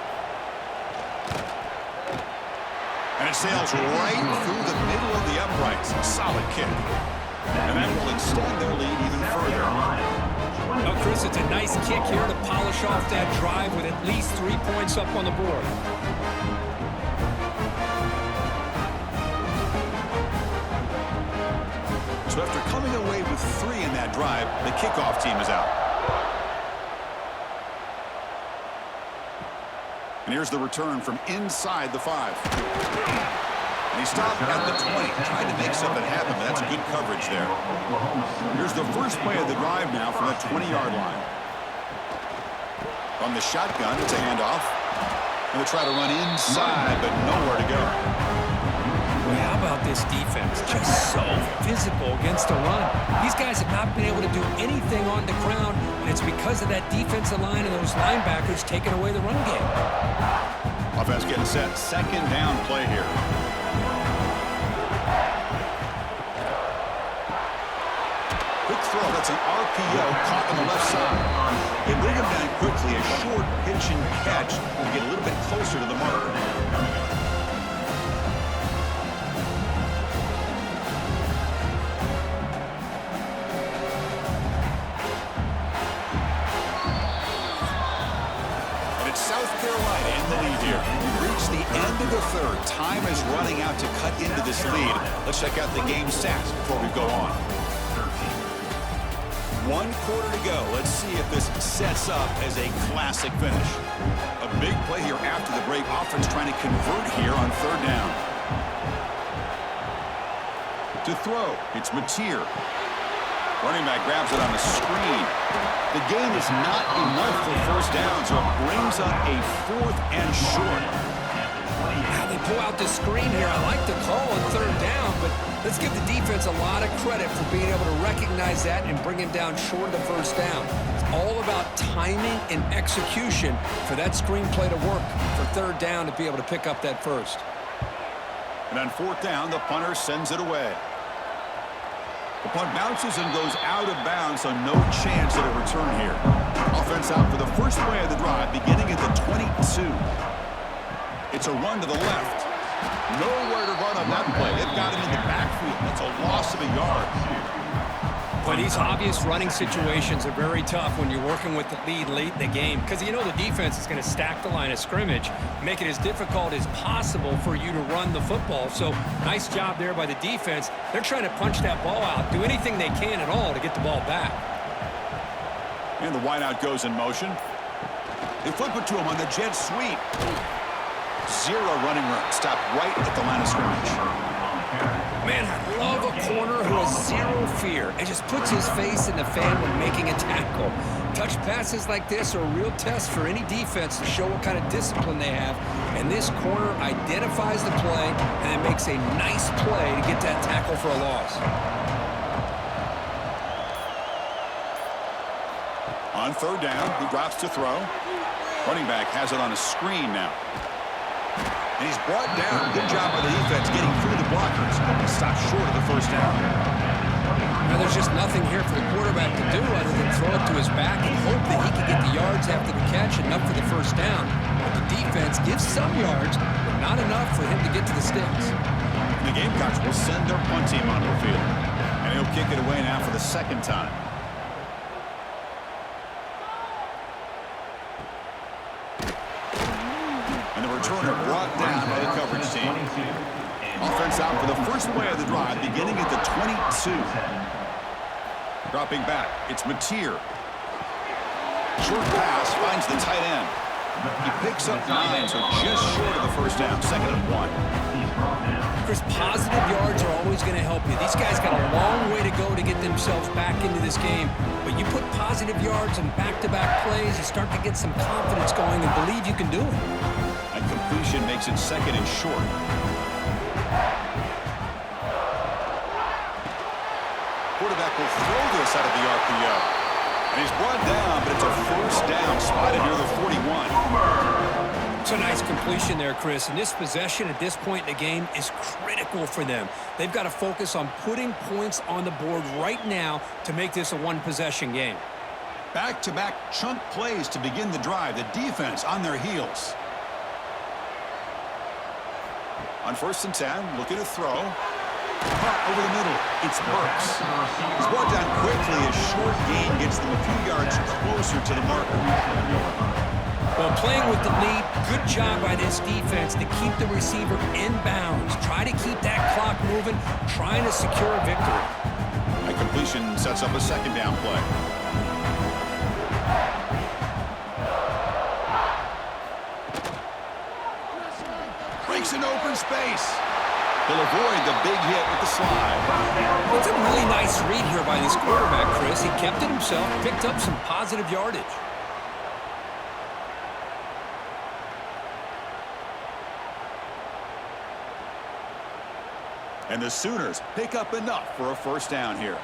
And it sails right through the middle of the uprights. Solid kick. And that will extend their lead even further. Well, Chris, it's a nice kick here to polish off that drive with at least 3 points up on the board. So after coming away with 3 in that drive, the kickoff team is out. And here's the return from inside the 5. And he stopped at the 20, trying to make something happen, but that's good coverage there. Here's the first play of the drive now from the 20-yard line. From the shotgun, it's a handoff. And they try to run inside, but nowhere to go. How about this defense? Just so physical against the run. These guys have not been able to do anything on the ground, and it's because of that defensive line and those linebackers taking away the run game. Offense getting set. Second down play here. Quick throw. That's an RPO caught on the left side. They bring him down quickly. A short pitch and catch will get a little bit closer to the marker. Carolina in the lead here. We've reached the end of the third. Time is running out to cut into this lead. Let's check out the game stats before we go on. 1 quarter to go. Let's see if this sets up as a classic finish. A big play here after the break. Offense trying to convert here on third down. To throw, it's Mateer. Running back grabs it on the screen. The gain is not enough for first down, so it brings up a 4th and short. Now they pull out the screen here. I like the call on third down, but let's give the defense a lot of credit for being able to recognize that and bring him down short of the first down. It's all about timing and execution for that screen play to work for third down to be able to pick up that first. And on 4th down, the punter sends it away. The punt bounces and goes out of bounds, so no chance at a return here. Offense out for the first play of the drive, beginning at the 22. It's a run to the left. Nowhere to run on that play. They've got him in the backfield. That's a loss of a yard. But these obvious running situations are very tough when you're working with the lead late in the game, because you know the defense is going to stack the line of scrimmage, make it as difficult as possible for you to run the football. So nice job there by the defense. They're trying to punch that ball out, do anything they can at all to get the ball back. And the wideout goes in motion. They flip it to him on the jet sweep. 0 running room. Stop right at the line of scrimmage. Man, I love a corner who has 0 fear and just puts his face in the fan when making a tackle. Touch passes like this are a real test for any defense to show what kind of discipline they have. And this corner identifies the play and then makes a nice play to get that tackle for a loss. On third down, he drops to throw. Running back has it on a screen now. And he's brought down. Good job by the defense getting through the blockers. He stopped short of the first down. Now there's just nothing here for the quarterback to do other than throw it to his back and hope that he can get the yards after the catch enough for the first down. But the defense gives some yards, but not enough for him to get to the sticks. And the Gamecocks will send their punt team onto the field. And he'll kick it away now for the second time. Returner brought down by the coverage team. Offense out for the first play of the drive, beginning at the 22. Dropping back, it's Mateer. Short pass finds the tight end. He picks up 9, so just short of the first down. 2nd and 1. Chris, positive yards are always going to help you. These guys got a long way to go to get themselves back into this game. But you put positive yards and back-to-back plays, you start to get some confidence going and believe you can do it. And completion makes it 2nd and short. Quarterback will throw this out of the RPO. And he's brought down, but it's a first down spotted near the 41. It's a nice completion there, Chris. And this possession at this point in the game is critical for them. They've got to focus on putting points on the board right now to make this a one-possession game. Back-to-back chunk plays to begin the drive. The defense on their heels. On 1st and 10, looking to throw. Caught over the middle. It's Burks. He's brought down quickly. A short gain gets them a few yards closer to the marker. Well, playing with the lead, good job by this defense to keep the receiver in bounds. Try to keep that clock moving, trying to secure a victory. The completion sets up a second down play. Breaks an open space. He'll avoid the big hit with the slide. It's a really nice read here by this quarterback, Chris. He kept it himself, picked up some positive yardage. And the Sooners pick up enough for a first down here.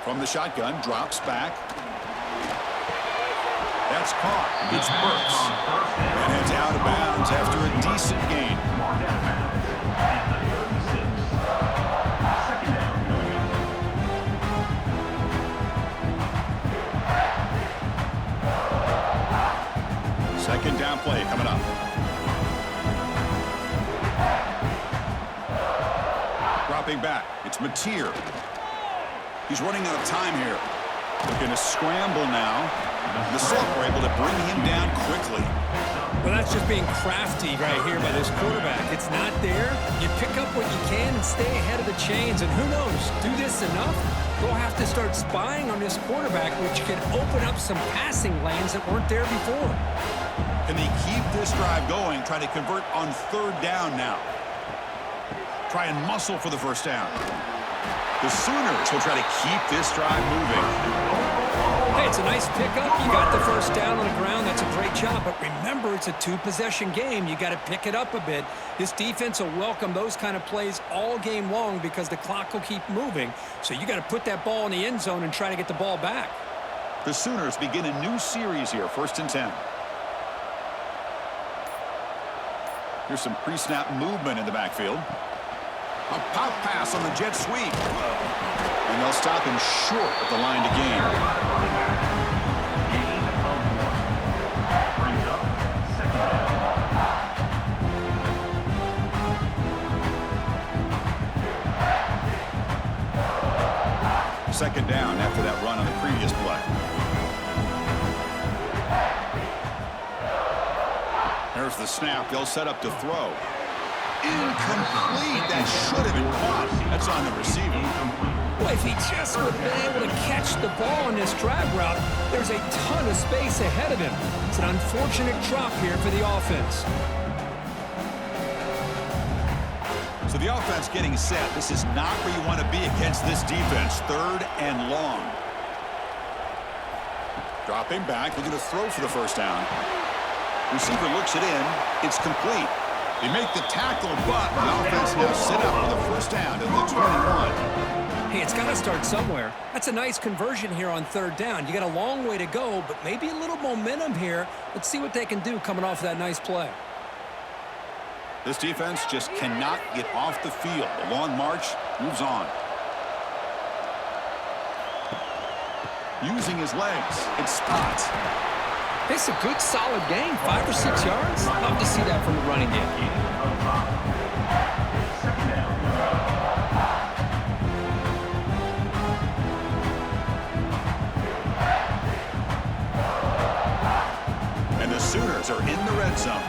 From the shotgun, drops back. That's caught. It's Burks. And it's out of bounds after a decent gain. Mark out of bounds at the 36. Second down going. Second down play coming up. Dropping back. It's Mateer. He's running out of time here. Looking to scramble now. The Silk were able to bring him down quickly. Well, that's just being crafty right here by this quarterback. It's not there. You pick up what you can and stay ahead of the chains. And who knows, do this enough, they'll have to start spying on this quarterback, which can open up some passing lanes that weren't there before. Can they keep this drive going, try to convert on third down now? Try and muscle for the first down. The Sooners will try to keep this drive moving. Hey, it's a nice pickup. You got the first down on the ground. That's a great job. But remember, it's a two-possession game. You got to pick it up a bit. This defense will welcome those kind of plays all game long because the clock will keep moving. So you got to put that ball in the end zone and try to get the ball back. The Sooners begin a new series here, 1st and 10. Here's some pre-snap movement in the backfield. A pop pass on the jet sweep. And they'll stop him short at the line to gain. Gain of 1. Brings up second down. Second down after that run on the previous play. There's the snap. They'll set up to throw. Incomplete. That should have been caught. That's on the receiver. Well, if he just would have been able to catch the ball on this drag route, there's a ton of space ahead of him. It's an unfortunate drop here for the offense. So the offense getting set. This is not where you want to be against this defense. Third and long. Dropping back. Looking to throw for the first down. Receiver looks it in. It's complete. They make the tackle, but the offense now set up for the first down at the 21. Hey, it's got to start somewhere. That's a nice conversion here on third down. You got a long way to go, but maybe a little momentum here. Let's see what they can do coming off that nice play. This defense just cannot get off the field. The long march moves on. Using his legs, it's spots. It's a good, solid game. 5 or 6 yards. Love to see that from the running game. Gain of 5. Second down. And the Sooners are in the red zone.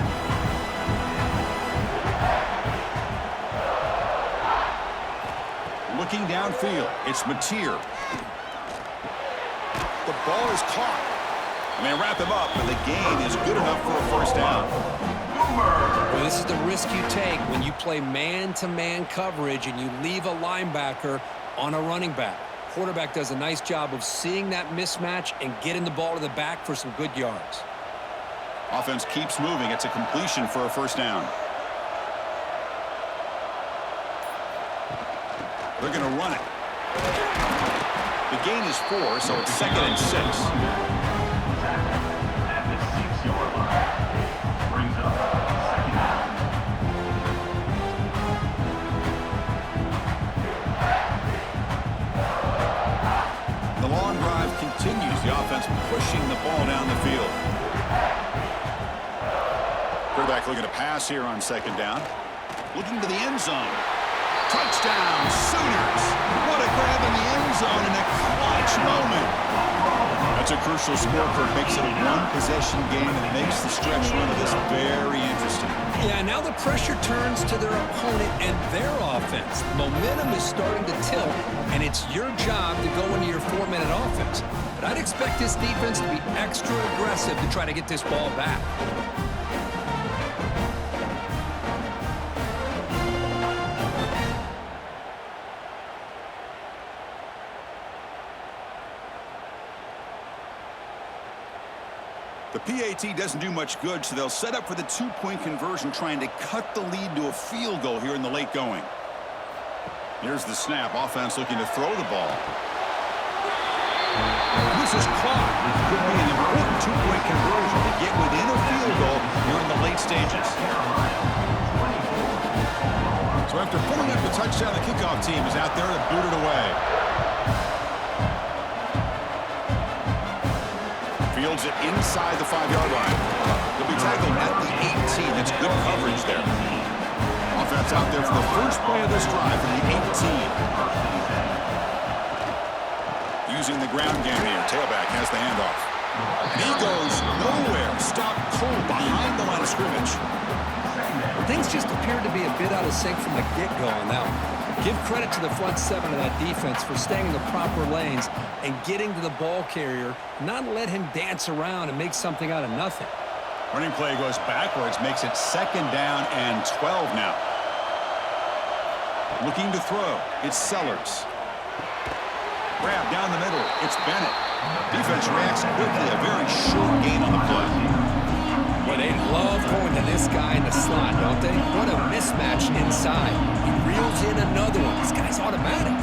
Looking downfield, it's Mateer. The ball is caught. And they wrap him up, but the gain is good enough for a first down. Well, this is the risk you take when you play man-to-man coverage and you leave a linebacker on a running back. Quarterback does a nice job of seeing that mismatch and getting the ball to the back for some good yards. Offense keeps moving. It's a completion for a first down. They're going to run it. The gain is 4, so it's 2nd and 6. At the 6-yard line. Brings up second down. The long drive continues. The offense pushing the ball down the field. Quarterback looking to pass here on second down. Looking to the end zone. Touchdown, Sooners. What a grab in the end zone in a clutch moment. That's a crucial score. Makes it a one-possession game and makes the stretch run of this very interesting. Yeah, now the pressure turns to their opponent and their offense. Momentum is starting to tilt, and it's your job to go into your 4-minute offense. But I'd expect this defense to be extra aggressive to try to get this ball back. The PAT doesn't do much good, so they'll set up for the 2-point conversion, trying to cut the lead to a field goal here in the late going. Here's the snap. Offense looking to throw the ball. This is caught. This could be an important 2-point conversion to get within a field goal here in the late stages. So after pulling up the touchdown, the kickoff team is out there to boot it away. Fields it inside the 5-yard line. He'll be tackled at the 18. That's good coverage there. Offense out there for the first play of this drive from the 18. Using the ground game here. Tailback has the handoff. And he goes nowhere. Stopped cold behind the line of scrimmage. Things just appeared to be a bit out of sync from the get-go on that one. Give credit to the front 7 of that defense for staying in the proper lanes and getting to the ball carrier, not let him dance around and make something out of nothing. Running play goes backwards, makes it 2nd down and 12 now. Looking to throw. It's Sellers. Grab down the middle. It's Bennett. Defense reacts quickly. A very short gain on the play. Well, they love going to this guy in the slot, don't they? What a mismatch inside. He reels in another one. This guy's automatic.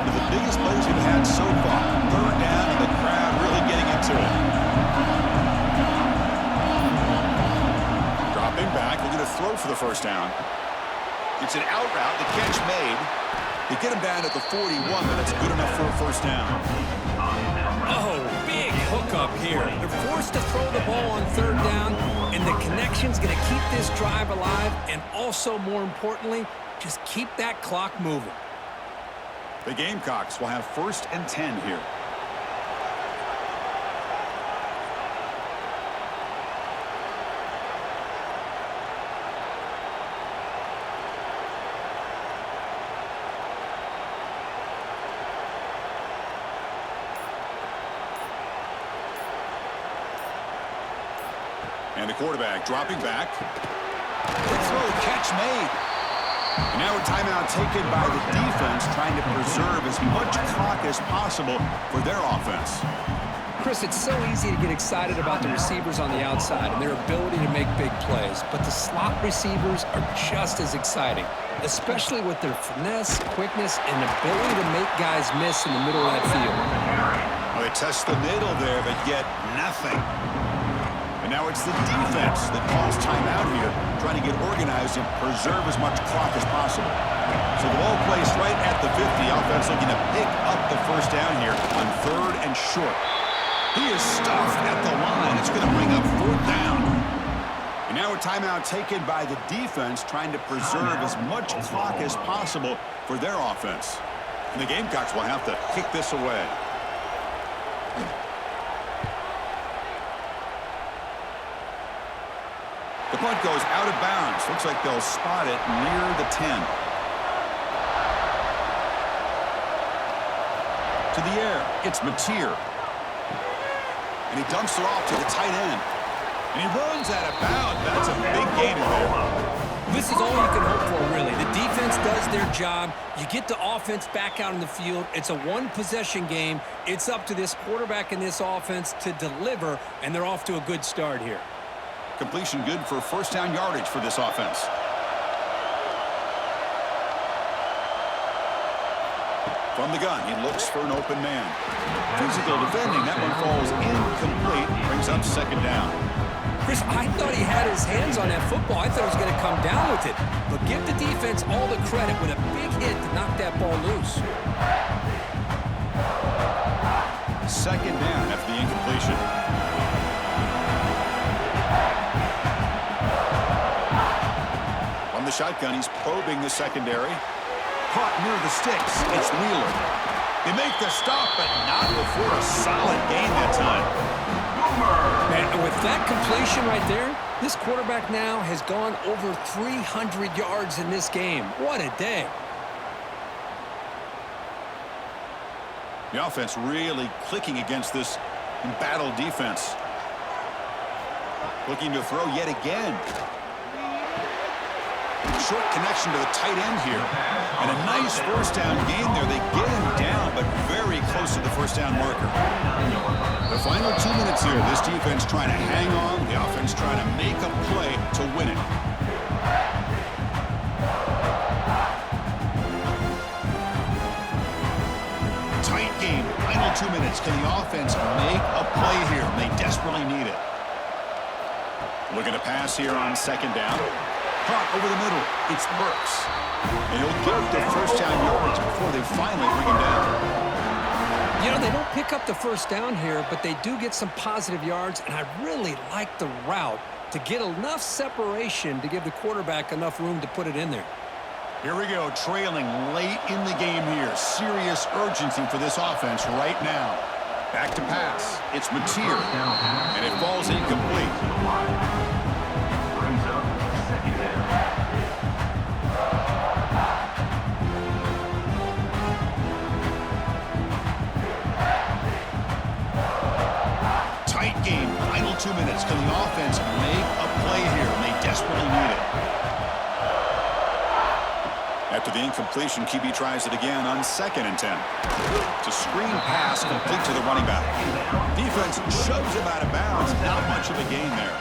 One of the biggest plays we've had so far. 3rd down and the crowd really getting into it. Dropping back. Looking to throw for the 1st down. It's an out route. The catch made. They get him down at the 41, but it's good enough for a 1st down. Oh, big hookup here. They're forced to throw the ball on 3rd down, and the connection's going to keep this drive alive, and also, more importantly, just keep that clock moving. The Gamecocks will have 1st and 10 here. And the quarterback dropping back. Quick throw, catch made. And now a timeout taken by the defense, trying to preserve as much clock as possible for their offense. Chris, it's so easy to get excited about the receivers on the outside and their ability to make big plays, but the slot receivers are just as exciting, especially with their finesse, quickness, and ability to make guys miss in the middle of that field. Well, they test the middle there, but yet nothing. And now it's the defense that calls timeout here, trying to get organized and preserve as much clock as possible. So the ball placed right at the 50. Offense looking to pick up the 1st down here on 3rd and short. He is stuffed at the line. It's going to bring up 4th down. And now a timeout taken by the defense, trying to preserve as much clock as possible for their offense. And the Gamecocks will have to kick this away. The punt goes out of bounds. Looks like they'll spot it near the 10. To the air, it's Mateer. And he dumps it off to the tight end. And he runs out of bounds. That's a big gain there. This is all you can hope for, really. The defense does their job. You get the offense back out in the field. It's a 1-possession game. It's up to this quarterback and this offense to deliver, and they're off to a good start here. Completion good for 1st down yardage for this offense. From the gun, he looks for an open man. Physical defending. That one falls incomplete. Brings up 2nd down. Chris, I thought he had his hands on that football. I thought he was going to come down with it. But give the defense all the credit with a big hit to knock that ball loose. 2nd down after the incompletion. The shotgun, he's probing the secondary. Caught near the sticks. It's Wheeler. They make the stop, but not before a solid gain that time. And with that completion right there, this quarterback now has gone over 300 yards in this game. What a day. The offense really clicking against this embattled defense. Looking to throw yet again. Short connection to the tight end here. And a nice first down gain there. They get him down, but very close to the first down marker. The final 2 minutes here. This defense trying to hang on. The offense trying to make a play to win it. Tight game. Final 2 minutes. Can the offense make a play here? They desperately need it. Looking to pass here on second down. Caught over the middle. It's Burks. And he'll get the first down yards before they finally bring him down. You know, they don't pick up the first down here, but they do get some positive yards, and I really like the route to get enough separation to give the quarterback enough room to put it in there. Here we go, trailing late in the game here. Serious urgency for this offense right now. Back to pass. It's Mateer, and it falls incomplete. Brings up second down. Tight game. Final 2 minutes. Can the offense make a play here? And they desperately need it. After the incompletion, QB tries it again on 2nd and 10. It's a screen pass complete to the running back. Defense shoves him out of bounds. Not much of a gain there.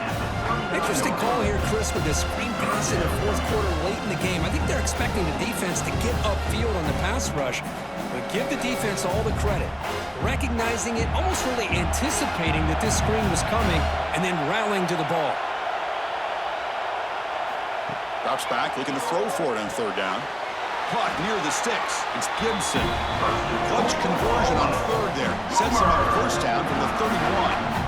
Interesting call here, Chris, with this screen pass in the fourth quarter late in the game. I think they're expecting the defense to get upfield on the pass rush, but give the defense all the credit. Recognizing it, almost really anticipating that this screen was coming, and then rallying to the ball. Drops back, looking to throw for it on third down. Caught near the sticks. It's Gibson. Clutch conversion on third there. Sets him up first down from the 31.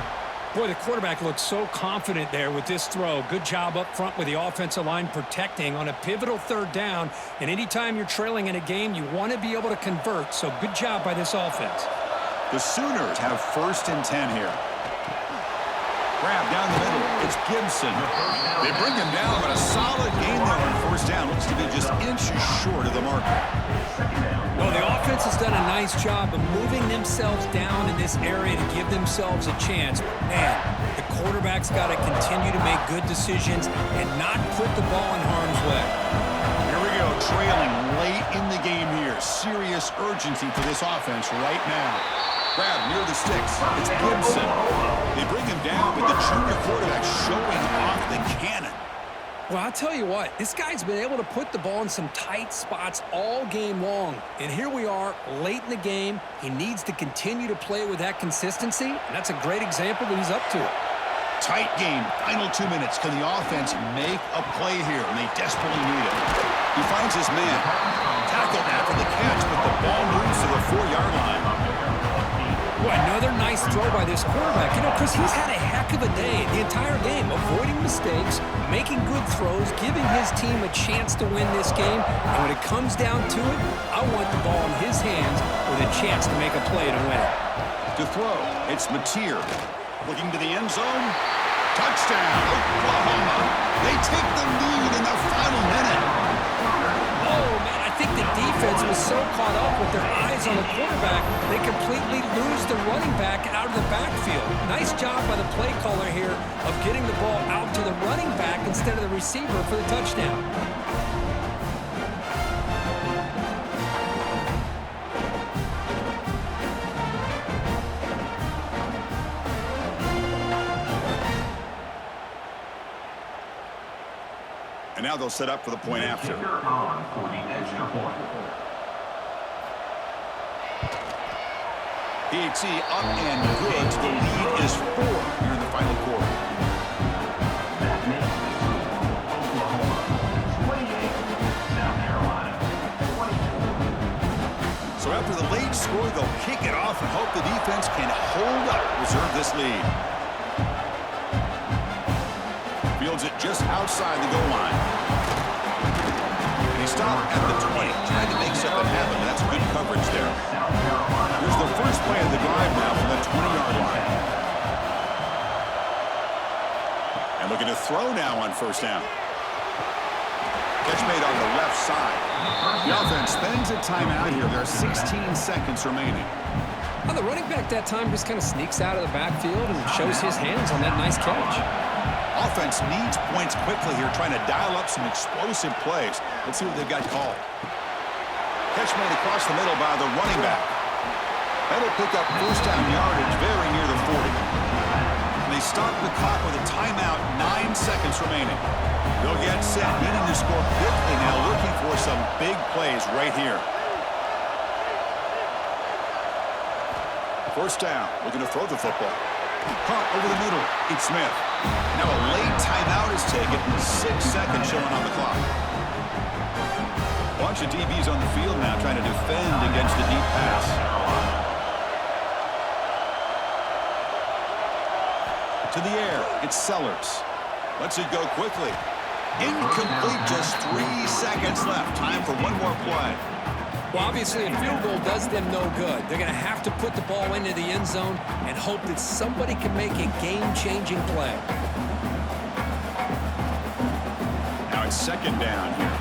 Boy, the quarterback looks so confident there with this throw. Good job up front with the offensive line protecting on a pivotal third down. And anytime you're trailing in a game, you want to be able to convert. So good job by this offense. The Sooners have 1st and 10 here. Grab down the middle. It's Gibson. They bring him down, but a solid gain there on first down. Looks to be just inches short of the marker. Well, the offense has done a nice job of moving themselves down in this area to give themselves a chance. Man, the quarterback's got to continue to make good decisions and not put the ball in harm's way. Here we go, trailing late in the game here. Serious urgency for this offense right now. Grab near the sticks. It's Gibson. They bring him down, but the junior quarterback showing off the cannon. Well, I'll tell you what, this guy's been able to put the ball in some tight spots all game long. And here we are, late in the game. He needs to continue to play with that consistency, and that's a great example that he's up to it. Tight game, final 2 minutes. Can the offense make a play here? And they desperately need it. He finds his man. Tackled after the catch, but the ball moves to the 4-yard line. Boy, another nice throw by this quarterback. You know, Chris, he's had a heck of a day the entire game, avoiding mistakes, making good throws, giving his team a chance to win this game. And when it comes down to it, I want the ball in his hands with a chance to make a play to win it. To throw, it's Mateer. Looking to the end zone. Touchdown, Oklahoma. They take the lead in the final minute. Oh, man, I think the defense was so caught up with their eyes on the quarterback, they completely lose the running back out of the backfield. Nice job by the play caller here of getting the ball out to the running back instead of the receiver for the touchdown. And now they'll set up for the point after. Kicker on for the extra point. PHC up and good. The lead is 4 here in the final quarter. That makes the score Oklahoma 28, South Carolina 22. So after the late score, they'll kick it off and hope the defense can hold up, reserve this lead. Fields it just outside the goal line. And he stopped at the 20, trying to make something happen. That's good coverage there. Here's the first play of the drive now from the 20-yard line. throw now on first down. Catch made on the left side. The offense spends a timeout here. There are 16 seconds remaining. Well, the running back that time just kind of sneaks out of the backfield and shows his hands on that nice catch. Offense needs points quickly here, trying to dial up some explosive plays. Let's see what they've got called. Catch made across the middle by the running back. That'll pick up first down yardage very near the 40. And they stop the clock with a timeout, 9 seconds remaining. They'll get set, needing to score quickly now, looking for some big plays right here. First down, looking to throw the football. Punt over the middle. It's Smith. Now a late timeout is taken. 6 seconds showing on the clock. Bunch of DBs on the field now trying to defend against the deep pass. To the air. It's Sellers. Lets it go quickly. Incomplete. Just 3 seconds left. Time for one more play. Well, obviously, a field goal does them no good. They're going to have to put the ball into the end zone and hope that somebody can make a game-changing play. Now it's second down here.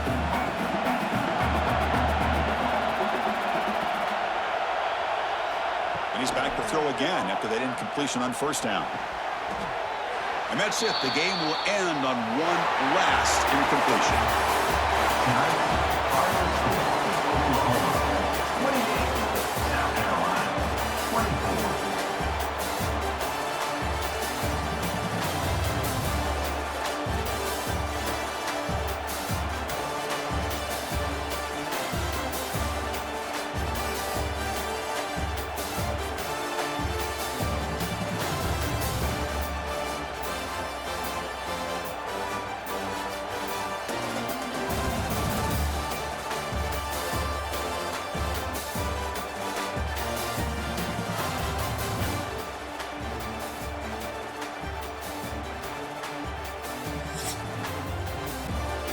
And he's back to throw again after that incompletion on first down. And that's it. The game will end on one last incompletion.